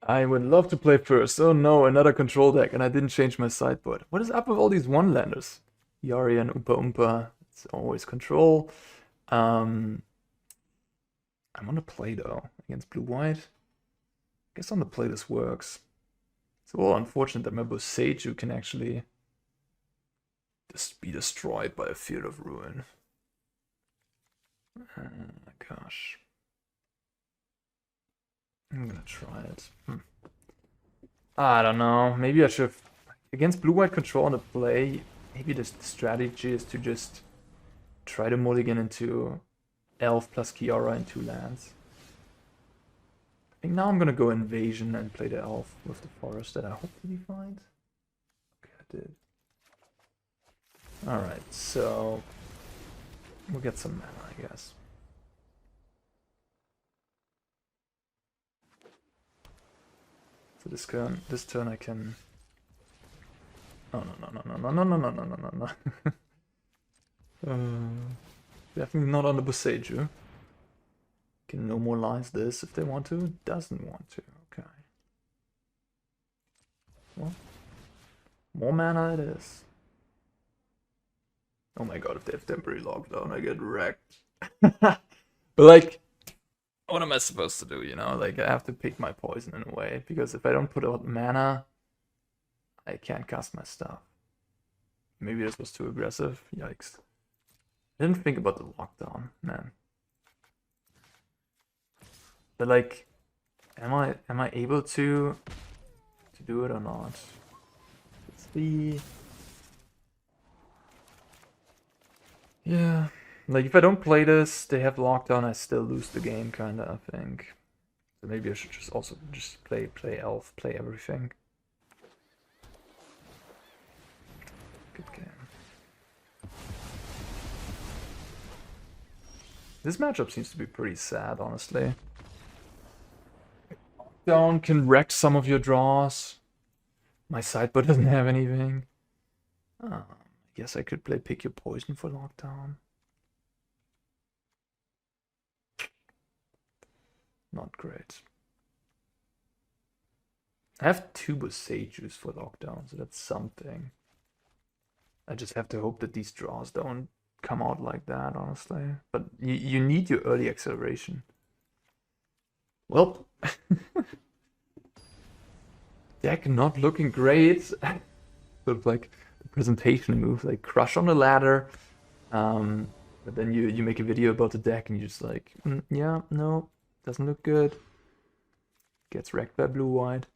[SPEAKER 1] I would love to play first. Oh no, another control deck, and I didn't change my sideboard. What is up with all these one-landers? Yari and Oompa Oompa. It's always control. I'm on the play though, against blue-white. I guess on the play this works. It's a little unfortunate that my Boseiju can actually just be destroyed by a Field of Ruin. Gosh. I'm gonna try it. I don't know. Maybe I should have... Against blue-white control on the play, maybe the strategy is to just try to mulligan into Elf plus Kiora in 2 lands. I think now I'm gonna go Invasion and play the Elf with the forest that I hopefully find. Okay, I did. Alright, so... We'll get some mana, I guess. So this turn I can Oh, no. Definitely not on the Boseiju. Can normalize this if they want to. Doesn't want to. Okay. Well, more mana it is. Oh my god, if they have temporary lockdown, I get wrecked. But like, what am I supposed to do, you know? Like, I have to pick my poison in a way, because if I don't put out mana, I can't cast my stuff. Maybe this was too aggressive. Yikes. I didn't think about the lockdown, man. But like, am I able to do it or not? Let's see. Yeah, like if I don't play this, they have lockdown, I still lose the game, kinda, I think. So maybe I should just also just play elf, play everything. Good game. This matchup seems to be pretty sad, honestly. Lockdown can wreck some of your draws. My sideboard doesn't have anything. I guess I could play Pick Your Poison for lockdown. Not great. I have 2 Boseijus for lockdown, so that's something. I just have to hope that these draws don't come out like that, honestly. But you need your early acceleration. Well, deck not looking great. Sort of like the presentation move, like crush on the ladder. But then you make a video about the deck and you're just like, yeah, no, doesn't look good. Gets wrecked by blue-white.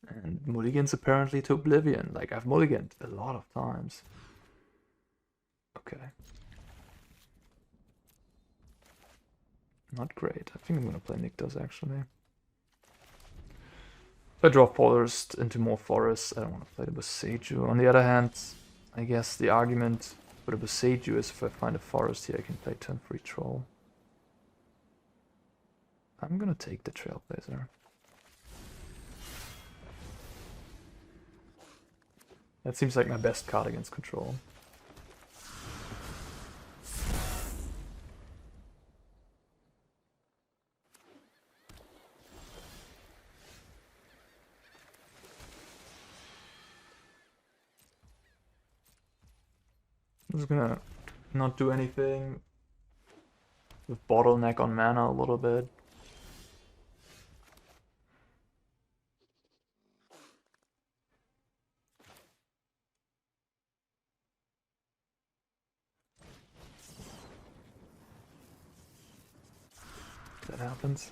[SPEAKER 1] And mulligans apparently to Oblivion. Like, I've mulliganed a lot of times. Okay. Not great. I think I'm gonna play Nykthos, actually. If I draw forest into more forests, I don't want to play the Boseiju. On the other hand, I guess the argument for the Boseiju is if I find a forest here, I can play turn 3 Troll. I'm gonna take the Trailblazer. That seems like my best card against control. I'm just gonna not do anything. With bottleneck on mana a little bit. That happens.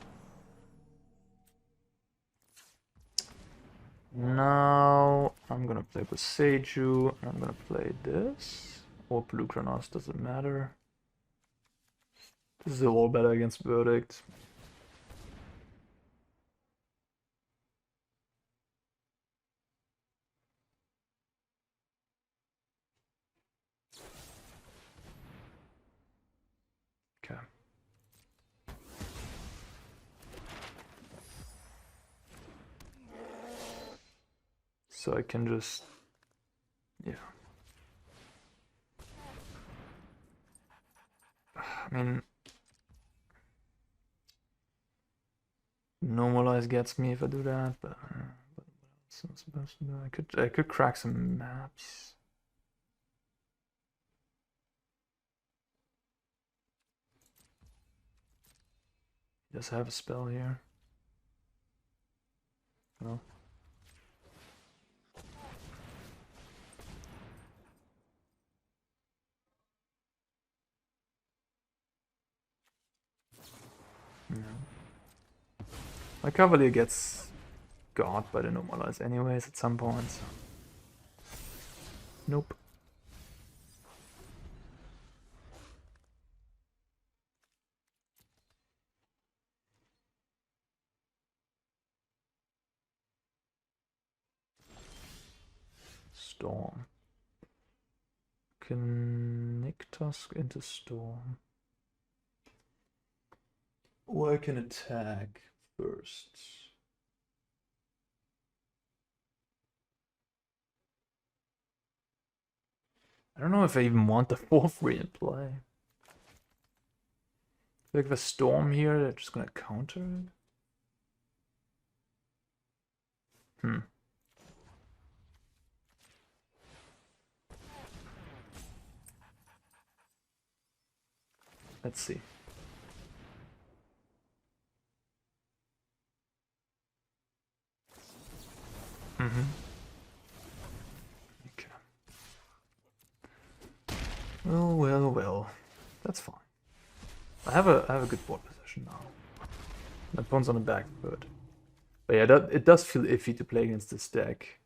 [SPEAKER 1] Now I'm gonna play Boseiju, and I'm gonna play this. Or Polukranos, doesn't matter. This is a little better against Verdict. Okay. So I can just, yeah. I mean, normalize gets me if I do that, but what else am I supposed to do? I could crack some maps. He does have a spell here. No. No. My Cavalier gets got by the normalize anyways at some point. So. Nope. Storm. Can Nykthos into Storm. Or I can attack first. I don't know if I even want the 4/3 in play. Like if a storm here, they're just gonna counter it. Hmm. Let's see. Mm-hmm. Okay. Well. That's fine. I have a good board position now. My pawn's on the back foot. But yeah, it does feel iffy to play against this deck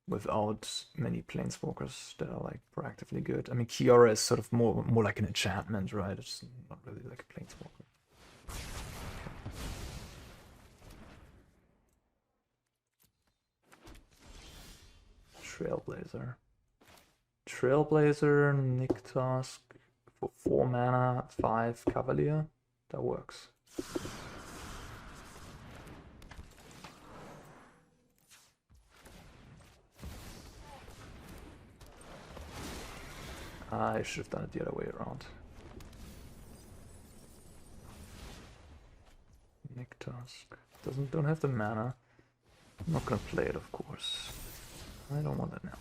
[SPEAKER 1] without many planeswalkers that are like proactively good. I mean, Kiora is sort of more like an enchantment, right? It's not really like a planeswalker. Trailblazer. Trailblazer, Nykthos for 4 mana, 5 Cavalier. That works. I should have done it the other way around. Nykthos don't have the mana. I'm not gonna play it, of course. I don't want it now.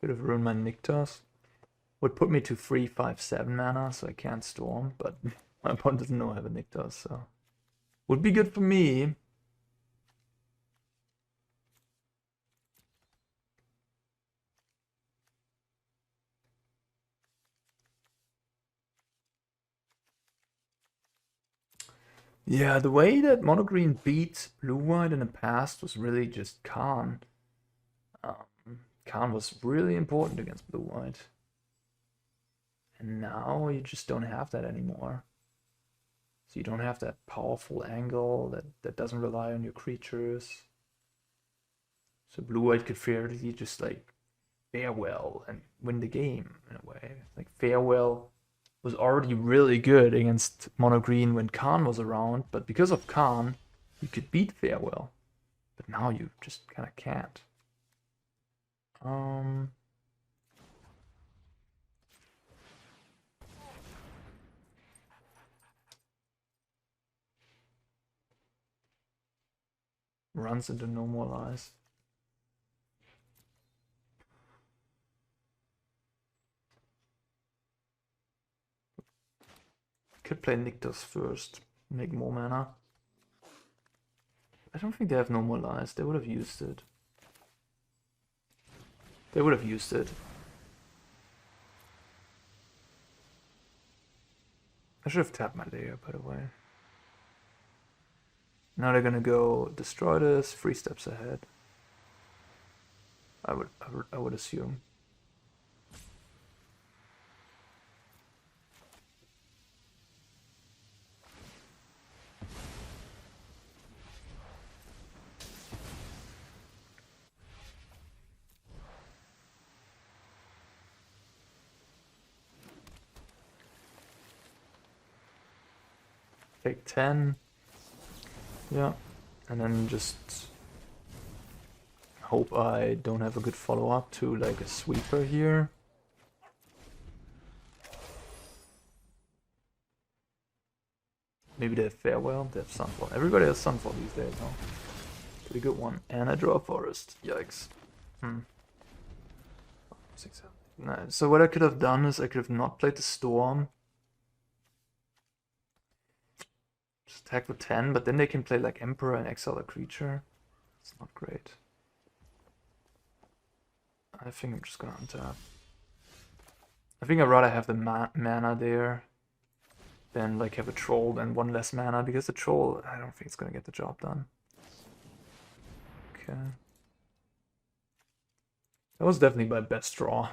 [SPEAKER 1] Should have ruined my Nykthos. Would put me to 3, 5, 7 mana, so I can't storm, but my opponent doesn't know I have a Nykthos, so would be good for me. Yeah, the way that Mono Green beat Blue-White in the past was really just Khan. Khan was really important against Blue-White. And now you just don't have that anymore. So you don't have that powerful angle that doesn't rely on your creatures. So Blue-White could fairly just like farewell and win the game in a way. Like farewell was already really good against Mono Green when Khan was around, but because of Khan, you could beat farewell. But now you just kind of can't. Runs into no more lies. Could play Nykthos first, make more mana. I don't think they have no more lies. They would have used it. They would have used it. I should have tapped my Lair, by the way. Now they're gonna go destroy this 3 steps ahead. I would assume. Take 10. Yeah. And then just hope I don't have a good follow-up to like a sweeper here. Maybe they have farewell, they have sunfall. Everybody has sunfall these days, huh? Pretty good one. And I draw a forest. Yikes. No, so what I could have done is I could have not played the storm. Just attack with 10, but then they can play like Emperor and exile a creature. It's not great. I think I'm just gonna untap. I think I'd rather have the mana there than like have a troll and 1 less mana, because the troll, I don't think it's gonna get the job done. Okay. That was definitely my best draw.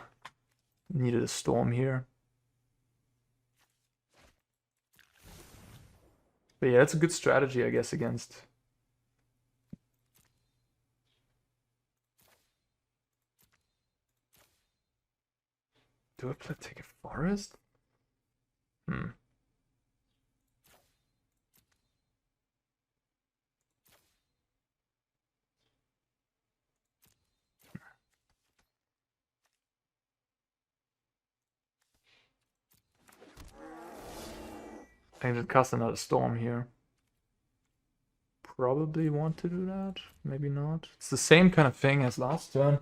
[SPEAKER 1] Needed a storm here. But yeah, it's a good strategy, I guess, against... Do I play take a forest? Hmm. I can just cast another storm here. Probably want to do that. Maybe not. It's the same kind of thing as last turn.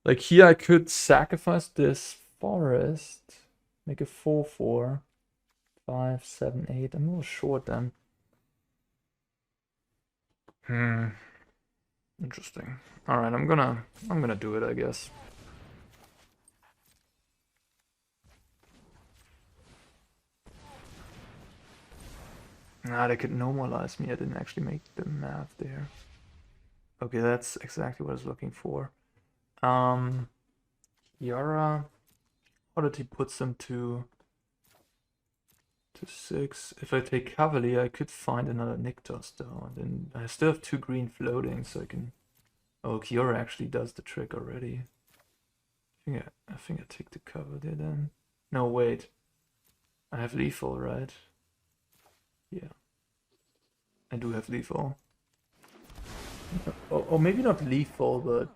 [SPEAKER 1] Like here I could sacrifice this forest. Make a 4/4. 5, 7, 8. I'm a little short then. Interesting. Alright, I'm gonna do it, I guess. Ah, they could normalize me. I didn't actually make the math there. Okay, that's exactly what I was looking for. Kiora Oddity puts them to 6. If I take Cavalier, I could find another Nykthos though. And then I still have 2 green floating, so I can. Oh, Kiora actually does the trick already. I think I take the Cavalier then. No, wait. I have lethal, right? Yeah. I do have lethal. Or maybe not lethal, but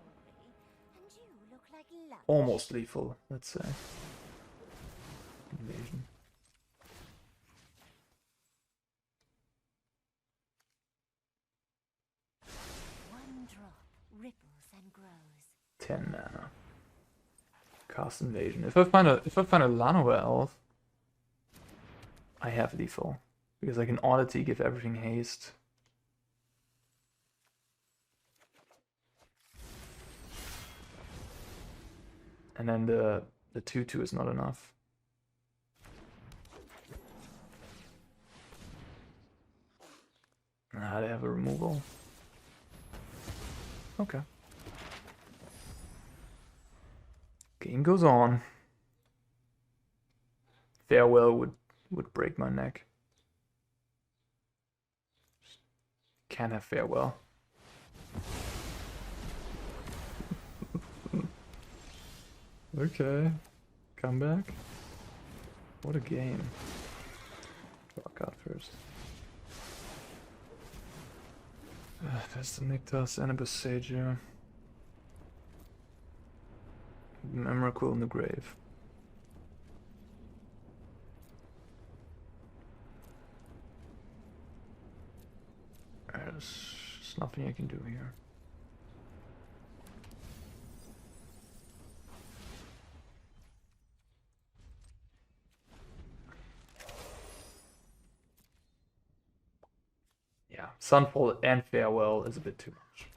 [SPEAKER 1] almost lethal, let's say. Invasion.
[SPEAKER 2] One drop ripples and grows.
[SPEAKER 1] 10 mana. Cast Invasion. If I find a Llanowar Elf, I have lethal. Because I can Oddity give everything haste. And then the 2/2 is not enough. Ah, they have a removal. Okay. Game goes on. Farewell would break my neck. Can't have farewell. Okay. Come back. What a game. Draw card first. There's the Nykthos and a Boseiju. Emrakul in the grave. There's nothing I can do here. Yeah, Sunfall and Farewell is a bit too much.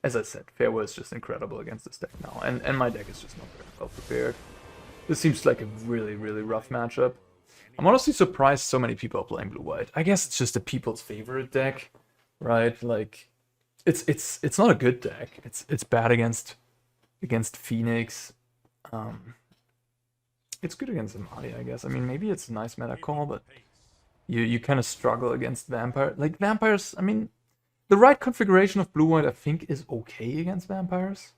[SPEAKER 1] As I said, Farewell is just incredible against this deck now, and my deck is just not very well prepared. This seems like a really, really rough matchup. I'm honestly surprised so many people are playing blue-white. I guess it's just a people's favorite deck, right? Like, it's not a good deck. It's bad against Phoenix. It's good against Amalia, I guess. I mean, maybe it's a nice meta call, but you kind of struggle against vampire. Like vampires, I mean, the right configuration of blue-white I think is okay against vampires.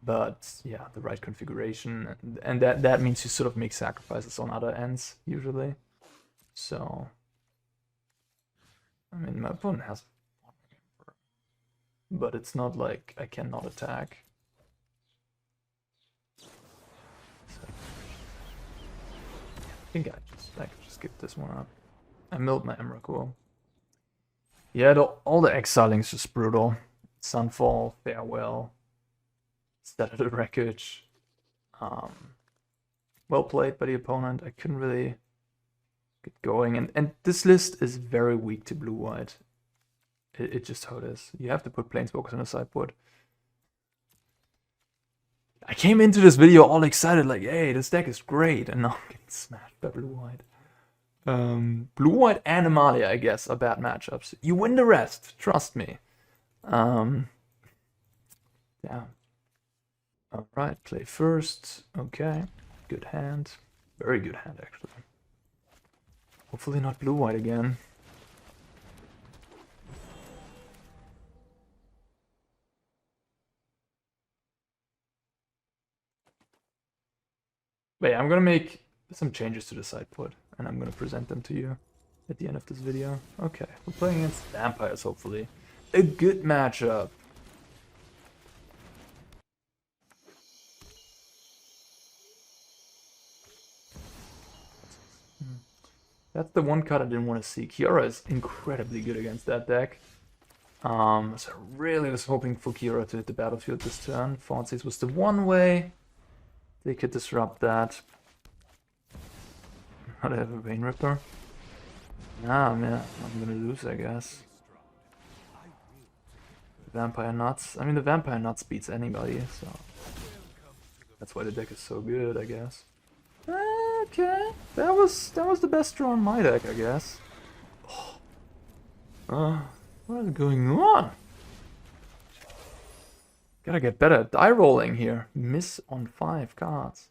[SPEAKER 1] But yeah, the right configuration, and that means you sort of make sacrifices on other ends usually. So, I mean, my opponent has, but it's not like I cannot attack. So, I think I could just skip this one up. I milled my Emrakul. Yeah, all the exiling is just brutal. Sunfall, Farewell, Set the Wreckage. Well played by the opponent. I couldn't really get going. And this list is very weak to blue-white. It's just how it is. You have to put Planeswalkers on the sideboard. I came into this video all excited, like, hey, this deck is great. And now I'm getting smashed by blue-white. Blue-white and Amalia, I guess, are bad matchups. You win the rest, trust me. Yeah. Alright, play first. Okay. Good hand. Very good hand, actually. Hopefully not blue-white again. But yeah, I'm gonna make some changes to the sideboard, and I'm gonna present them to you at the end of this video. Okay, we're playing against vampires, hopefully. A good matchup. That's the one card I didn't want to see. Kiora is incredibly good against that deck. So I really was hoping for Kiora to hit the battlefield this turn. Thorns was the one way they could disrupt that. How do I have a Vein Ripper? Nah, man, I'm gonna lose, I guess. Vampire Nuts. I mean, the Vampire Nuts beats anybody, so that's why the deck is so good, I guess. Okay, that was the best draw in my deck, I guess. What is going on? Gotta get better at die rolling here. Miss on 5 cards.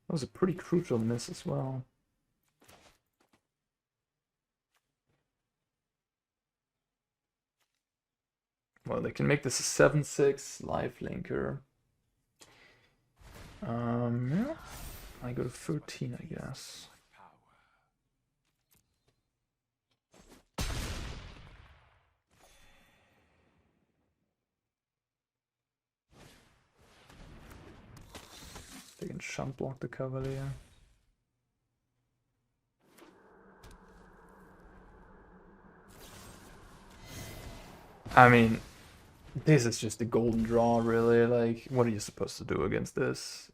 [SPEAKER 1] That was a pretty crucial miss as well. Well, they can make this a 7/6 lifelinker. Yeah. I go to 13, I guess. They can shunt block the Cavalier. I mean, this is just a golden draw, really. Like, what are you supposed to do against this?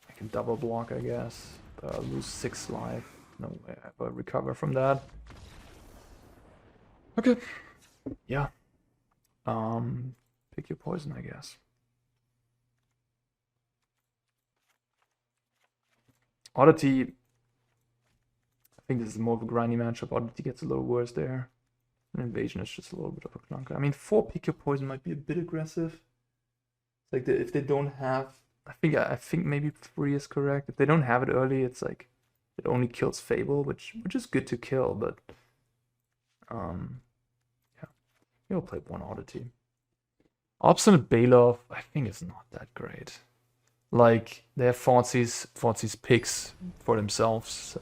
[SPEAKER 1] I can double block, I guess. But I'll lose 6 life. No way I recover from that. Okay. Yeah. Pick your poison, I guess. Oddity. I think this is more of a grindy matchup. Oddity gets a little worse there. Invasion is just a little bit of a clunker. I mean, 4 pick your poison might be a bit aggressive. Like if they don't have, I think maybe 3 is correct. If they don't have it early, it's like it only kills Fable, which is good to kill, but yeah, we'll play 1 Oddity. Obstinate Baloth, I think it's not that great. Like they have Thorns picks for themselves. So.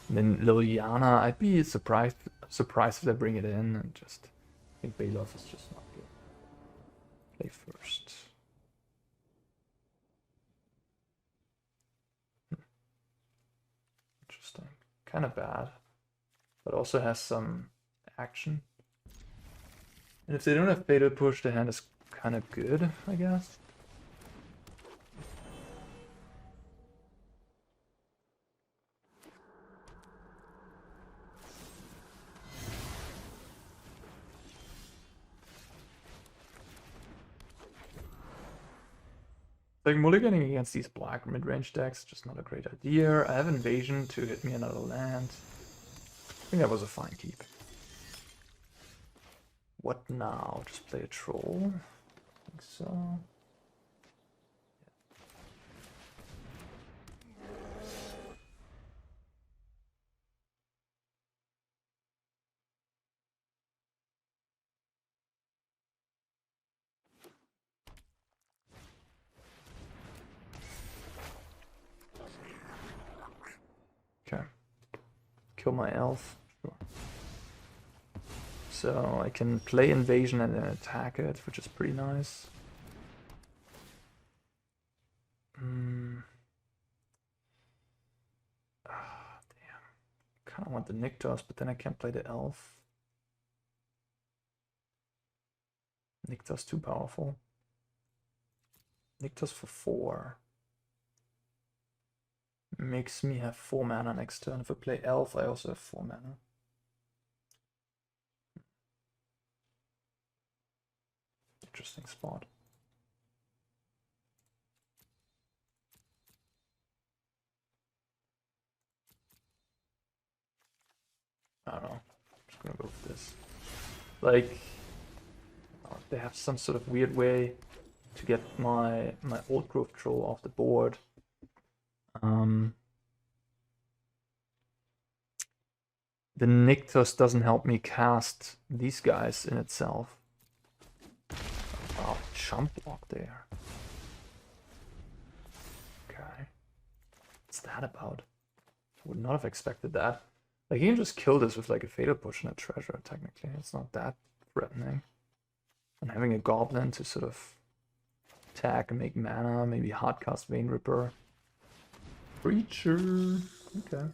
[SPEAKER 1] And then Liliana, I'd be surprised if they bring it in, and just I think Baloth is just not good. Play first. Interesting. Kind of bad, but also has some action. And if they don't have Fatal Push, the hand is kind of good, I guess. Like mulliganing against these black mid-range decks, just not a great idea. I have Invasion to hit me another land. I think that was a fine keep. What now? Just play a troll? I think so. Okay. Kill my elf. Sure. So I can play Invasion and then attack it, which is pretty nice. Ah, damn. Kind of want the Nykthos, but then I can't play the elf. Nykthos too powerful. Nykthos for 4. Makes me have 4 mana next turn. If I play elf, I also have 4 mana. Interesting spot. I don't know. I'm just gonna go with this. Like, they have some sort of weird way to get my old growth troll off the board. The Nykthos doesn't help me cast these guys in itself. Wow, chump block there. What's that about? Would not have expected that. Like, you can just kill this with like a Fatal Push and a Treasure, technically. It's not that threatening. And having a Goblin to sort of attack and make mana, maybe hardcast Vein Ripper. Breacher. Okay.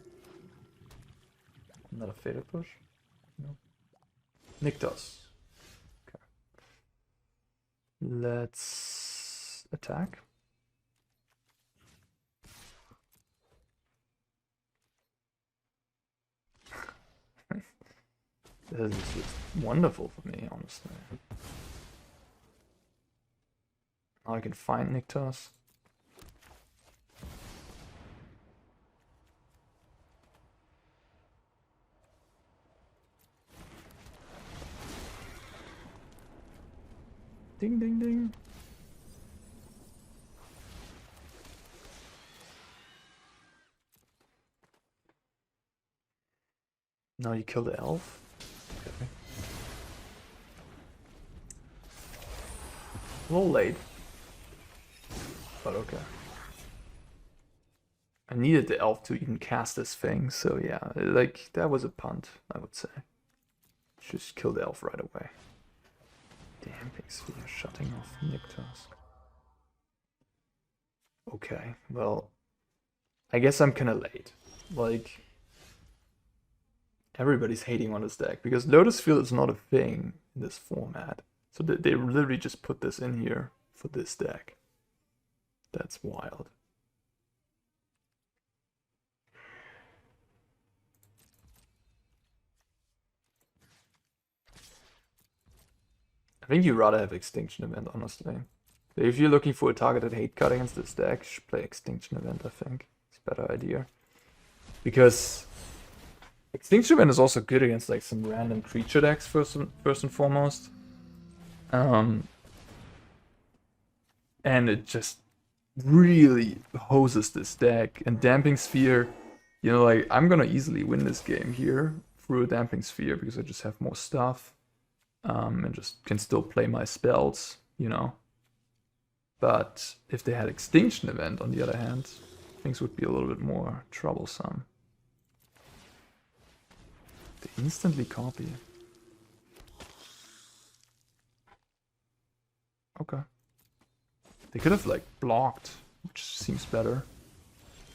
[SPEAKER 1] Not a Fatal Push. No. Nykthos. Okay. Let's attack. This is just wonderful for me, honestly. Now I can find Nykthos. Ding, ding, ding. Now you kill the elf. Okay. A little late. But okay. I needed the elf to even cast this thing, so yeah, like, that was a punt, I would say. Just kill the elf right away. Damping Sphere shutting off Nykthos. Okay, well, I guess I'm kinda late. Like, everybody's hating on this deck, because Lotus Field is not a thing in this format. So they literally just put this in here for this deck. That's wild. I think you'd rather have Extinction Event, honestly. If you're looking for a targeted hate card against this deck, you should play Extinction Event, I think. It's a better idea. Because Extinction Event is also good against like some random creature decks, first and foremost. And it just really hoses this deck. And Damping Sphere, you know, like, I'm gonna easily win this game here through a Damping Sphere because I just have more stuff. And just can still play my spells, you know. But if they had Extinction Event, on the other hand, things would be a little bit more troublesome. They instantly copy. Okay. They could have, like, blocked, which seems better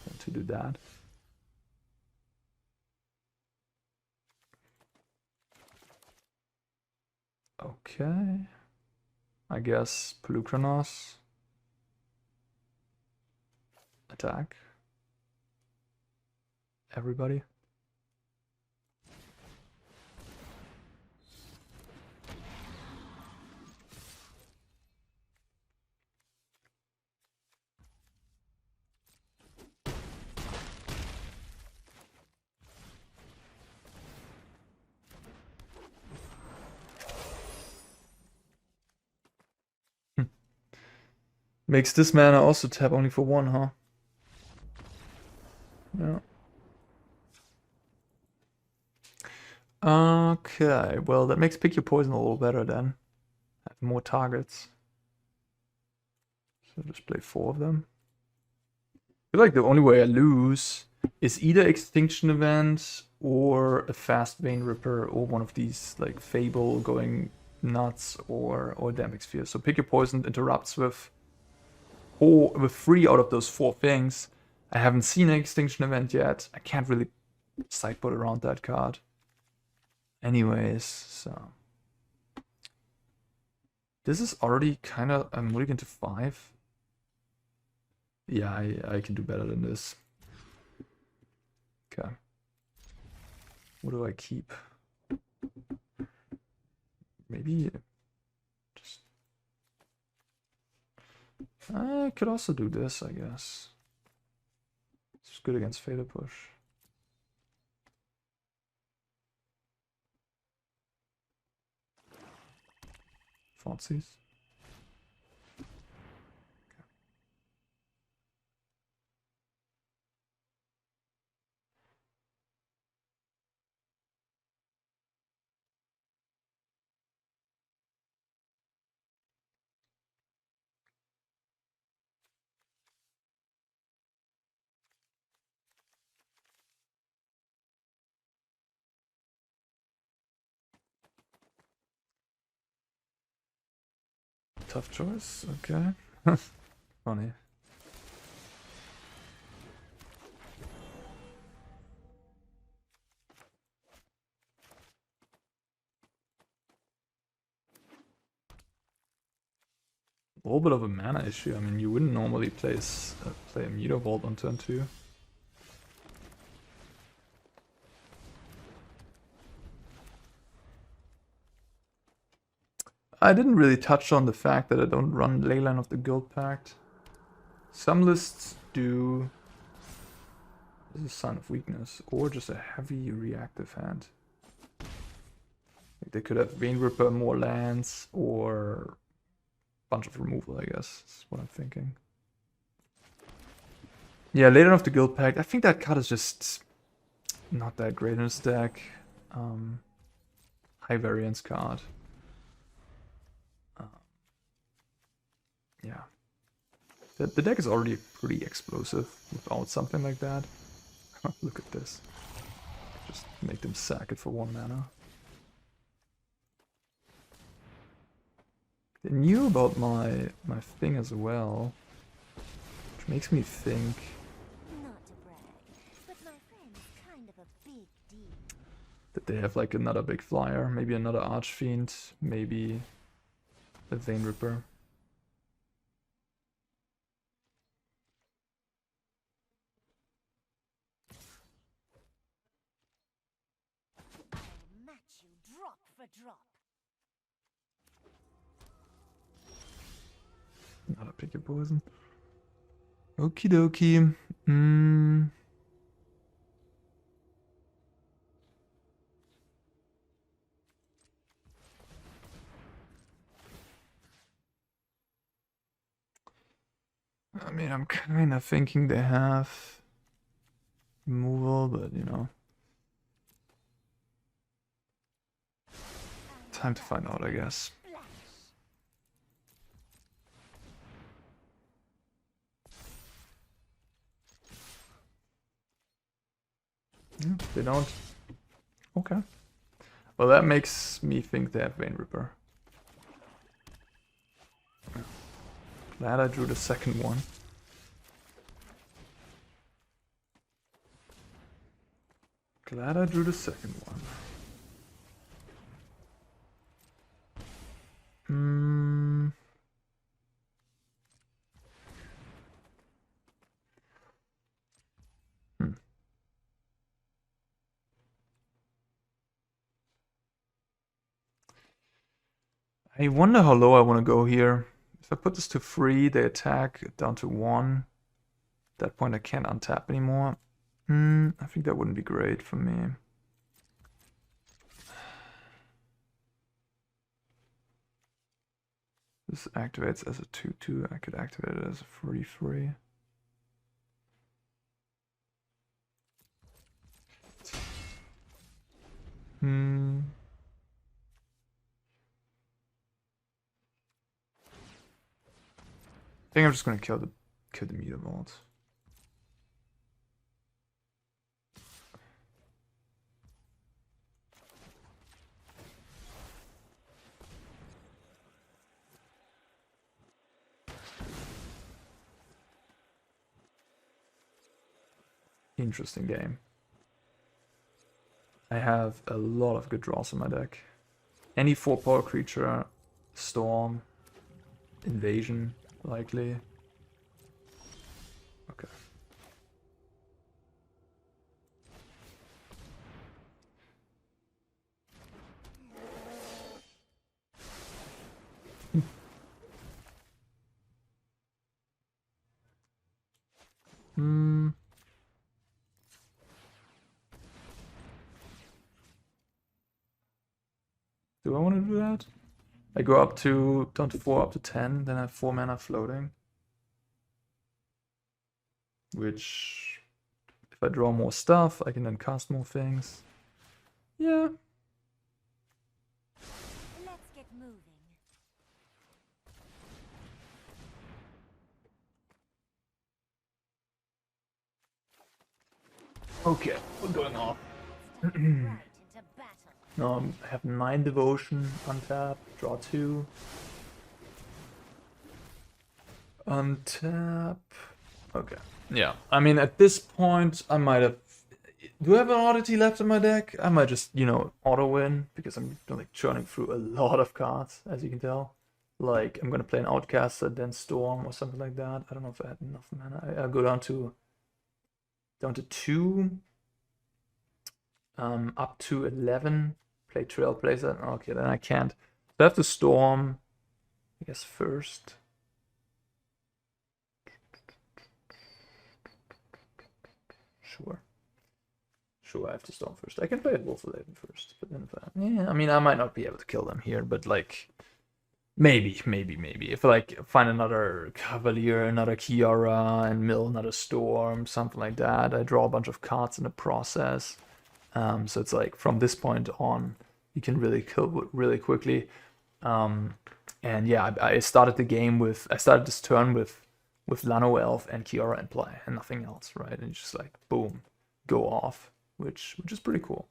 [SPEAKER 1] than to do that. Okay. I guess Polukranos. Attack. Everybody. Makes this mana also tap only for one, huh? Yeah. Okay, well, that makes Pick Your Poison a little better then. Have more targets. So just play 4 of them. I feel like the only way I lose is either Extinction Event or a Fast Vein Ripper or one of these, like, Fable going nuts or Damping Sphere. So Pick Your Poison interrupts with 3 out of those 4 things. I haven't seen an Extinction Event yet. I can't really sideboard around that card. Anyways, so this is already kind of, I'm moving into 5. Yeah, I can do better than this. Okay. What do I keep? Maybe just... I could also do this, I guess. It's good against Fatal Push. Fancies. Tough choice, okay. Funny. A little bit of a mana issue. I mean, you wouldn't normally play a Meter Vault on turn 2. I didn't really touch on the fact that I don't run Leyline of the Guild Pact. Some lists do. This is a sign of weakness, or just a heavy reactive hand. Like they could have Vein Ripper, more lands, or bunch of removal, I guess, is what I'm thinking. Yeah, Leyline of the Guild Pact. I think that card is just not that great in a stack. High variance card. Yeah. The deck is already pretty explosive without something like that. Look at this. Just make them sack it for 1 mana. They knew about my thing as well, which makes me think
[SPEAKER 2] Not to brag, but my friend is kind of a big deal.
[SPEAKER 1] that they have like another big flyer, maybe another Archfiend, maybe a Vein Ripper.
[SPEAKER 2] I'll match you drop for drop.
[SPEAKER 1] Not a pick your poison. Okie dokie. I mean, I'm kind of thinking they have removal, but you know. Time to find out, I guess. They don't. Okay. Well, that makes me think they have Vein Ripper. Glad I drew the second one. Glad I drew the second one. I wonder how low I want to go here. If I put this to 3, they attack down to 1. At that point I can't untap anymore. I think that wouldn't be great for me. This activates as a 2/2. I could activate it as a 3/3. I think I'm just gonna kill the Meter Vault. Interesting game. I have a lot of good draws in my deck. Any 4-power creature, Storm, Invasion, likely. Okay. Do I want to do that? I go up to down to 4, up to 10, then I have 4 mana floating. Which, if I draw more stuff, I can then cast more things. Yeah.
[SPEAKER 2] Let's get moving.
[SPEAKER 1] Okay, we're going off.
[SPEAKER 2] Right into battle.
[SPEAKER 1] I have 9 Devotion untapped, draw 2. Untap. Okay. Yeah. I mean, at this point, I might have. Do I have an oddity left in my deck? I might just, auto win because I'm like churning through a lot of cards, as you can tell. Like, I'm gonna play an Outcaster, then Storm or something like that. I don't know if I had enough mana. I'll go down to 2, up to 11. Play Trailblazer. Okay, then I can't. So I have to Storm, I guess, first. Sure, I have to Storm first. I can play a Wolfwillow Haven first, but then I mean, I might not be able to kill them here, but like, maybe. If I like find another Cavalier, another Kiora, and mill another Storm, something like that, I draw a bunch of cards in the process. So it's like from this point on, you can really kill really quickly. And yeah, I started this turn with Llanowar Elf and Kiora in play and nothing else, right? And just like boom, go off, which is pretty cool.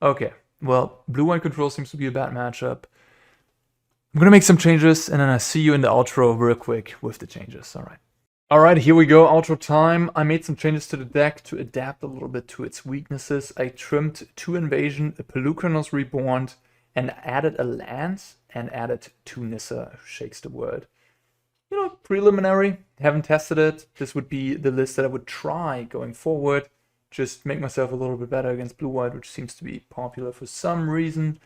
[SPEAKER 1] Okay, well, blue-white control seems to be a bad matchup. I'm gonna make some changes, and then I see you in the outro real quick with the changes. All right, here we go, outro time. I made some changes to the deck to adapt a little bit to its weaknesses. I trimmed 2 Invasion, a Polukranos Reborn, and added a land, and added 2 Nissa, who shakes the word. Preliminary, haven't tested it. This would be the list that I would try going forward. Just make myself a little bit better against blue-white, which seems to be popular for some reason.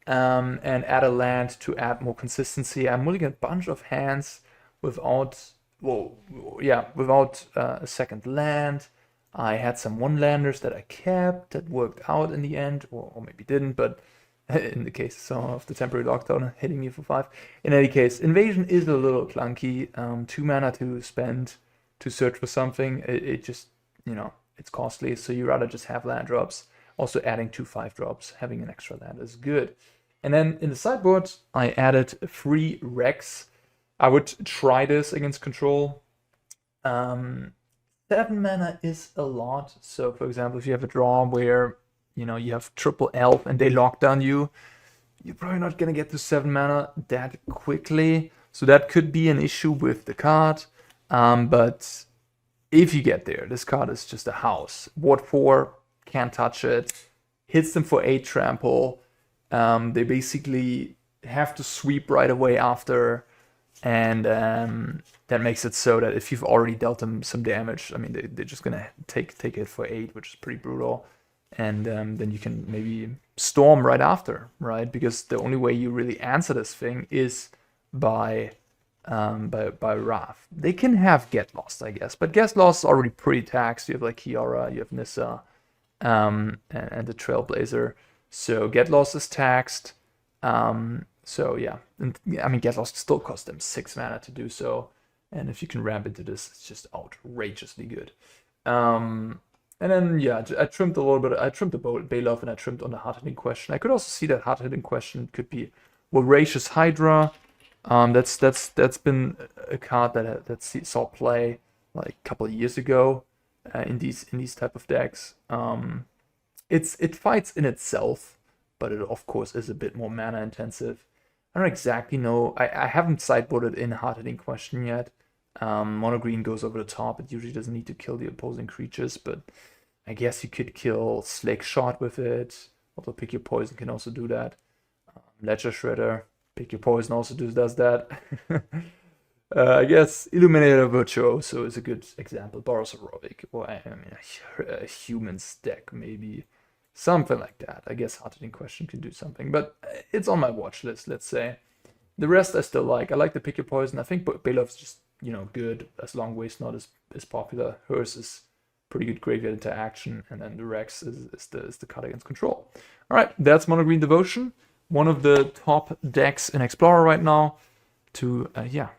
[SPEAKER 1] And add a land to add more consistency. I'm mulling a bunch of hands without a second land. I had some one-landers that I kept that worked out in the end, or maybe didn't, but in the case of the temporary lockdown hitting me for 5. In any case, Invasion is a little clunky. 2 mana to spend to search for something. It just, it's costly, so you rather just have land drops. Also adding 2 5-drops, having an extra land is good. And then in the sideboard, I added 3 Rex. I would try this against control. 7 mana is a lot. So for example, if you have a draw where you have triple elf and they lock down you're probably not gonna get to 7 mana that quickly. So that could be an issue with the card. But if you get there, this card is just a house. Ward 4, can't touch it. Hits them for 8 trample. They basically have to sweep right away after. And that makes it so that if you've already dealt them some damage, I mean, they're just gonna take it for 8, which is pretty brutal. And then you can maybe Storm right after, right? Because the only way you really answer this thing is by Wrath. They can have Get Lost, I guess, but Get Lost is already pretty taxed. You have like Kiora, you have Nissa, and the Trailblazer. So Get Lost is taxed. So yeah, and I mean Get Lost still costs them 6 mana to do so, and if you can ramp into this, it's just outrageously good. And then yeah, I trimmed a little bit. I trimmed the Baloth and I trimmed on the hard-hitting question. I could also see that hard-hitting question could be Voracious Hydra. That's been a card that saw play like a couple of years ago in these type of decks. It fights in itself, but it of course is a bit more mana intensive. I don't exactly know. I haven't sideboarded in hard-hitting question yet. Mono green goes over the top. It usually doesn't need to kill the opposing creatures, but I guess you could kill Slake Shot with it. Although Pick Your Poison can also do that. Ledger Shredder, Pick Your Poison also does that. I guess Illuminator Virtuoso is a good example. Boros Heroic, or I mean a human's deck maybe. Something like that. I guess hard-hitting question can do something, but it's on my watch list, let's say. The rest I still like. I like the Pick Your Poison. I think Baloth's just good, as Long Way's not as popular. Hers is pretty good graveyard interaction, and then the Rex is the card against control. All right, that's Mono Green Devotion, one of the top decks in Explorer right now. To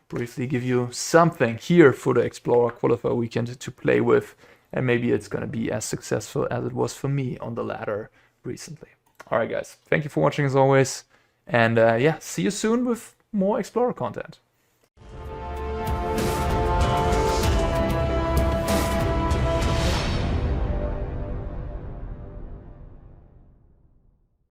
[SPEAKER 1] briefly give you something here for the Explorer Qualifier weekend to play with, and maybe it's gonna be as successful as it was for me on the ladder recently. All right, guys, thank you for watching as always, and see you soon with more Explorer content.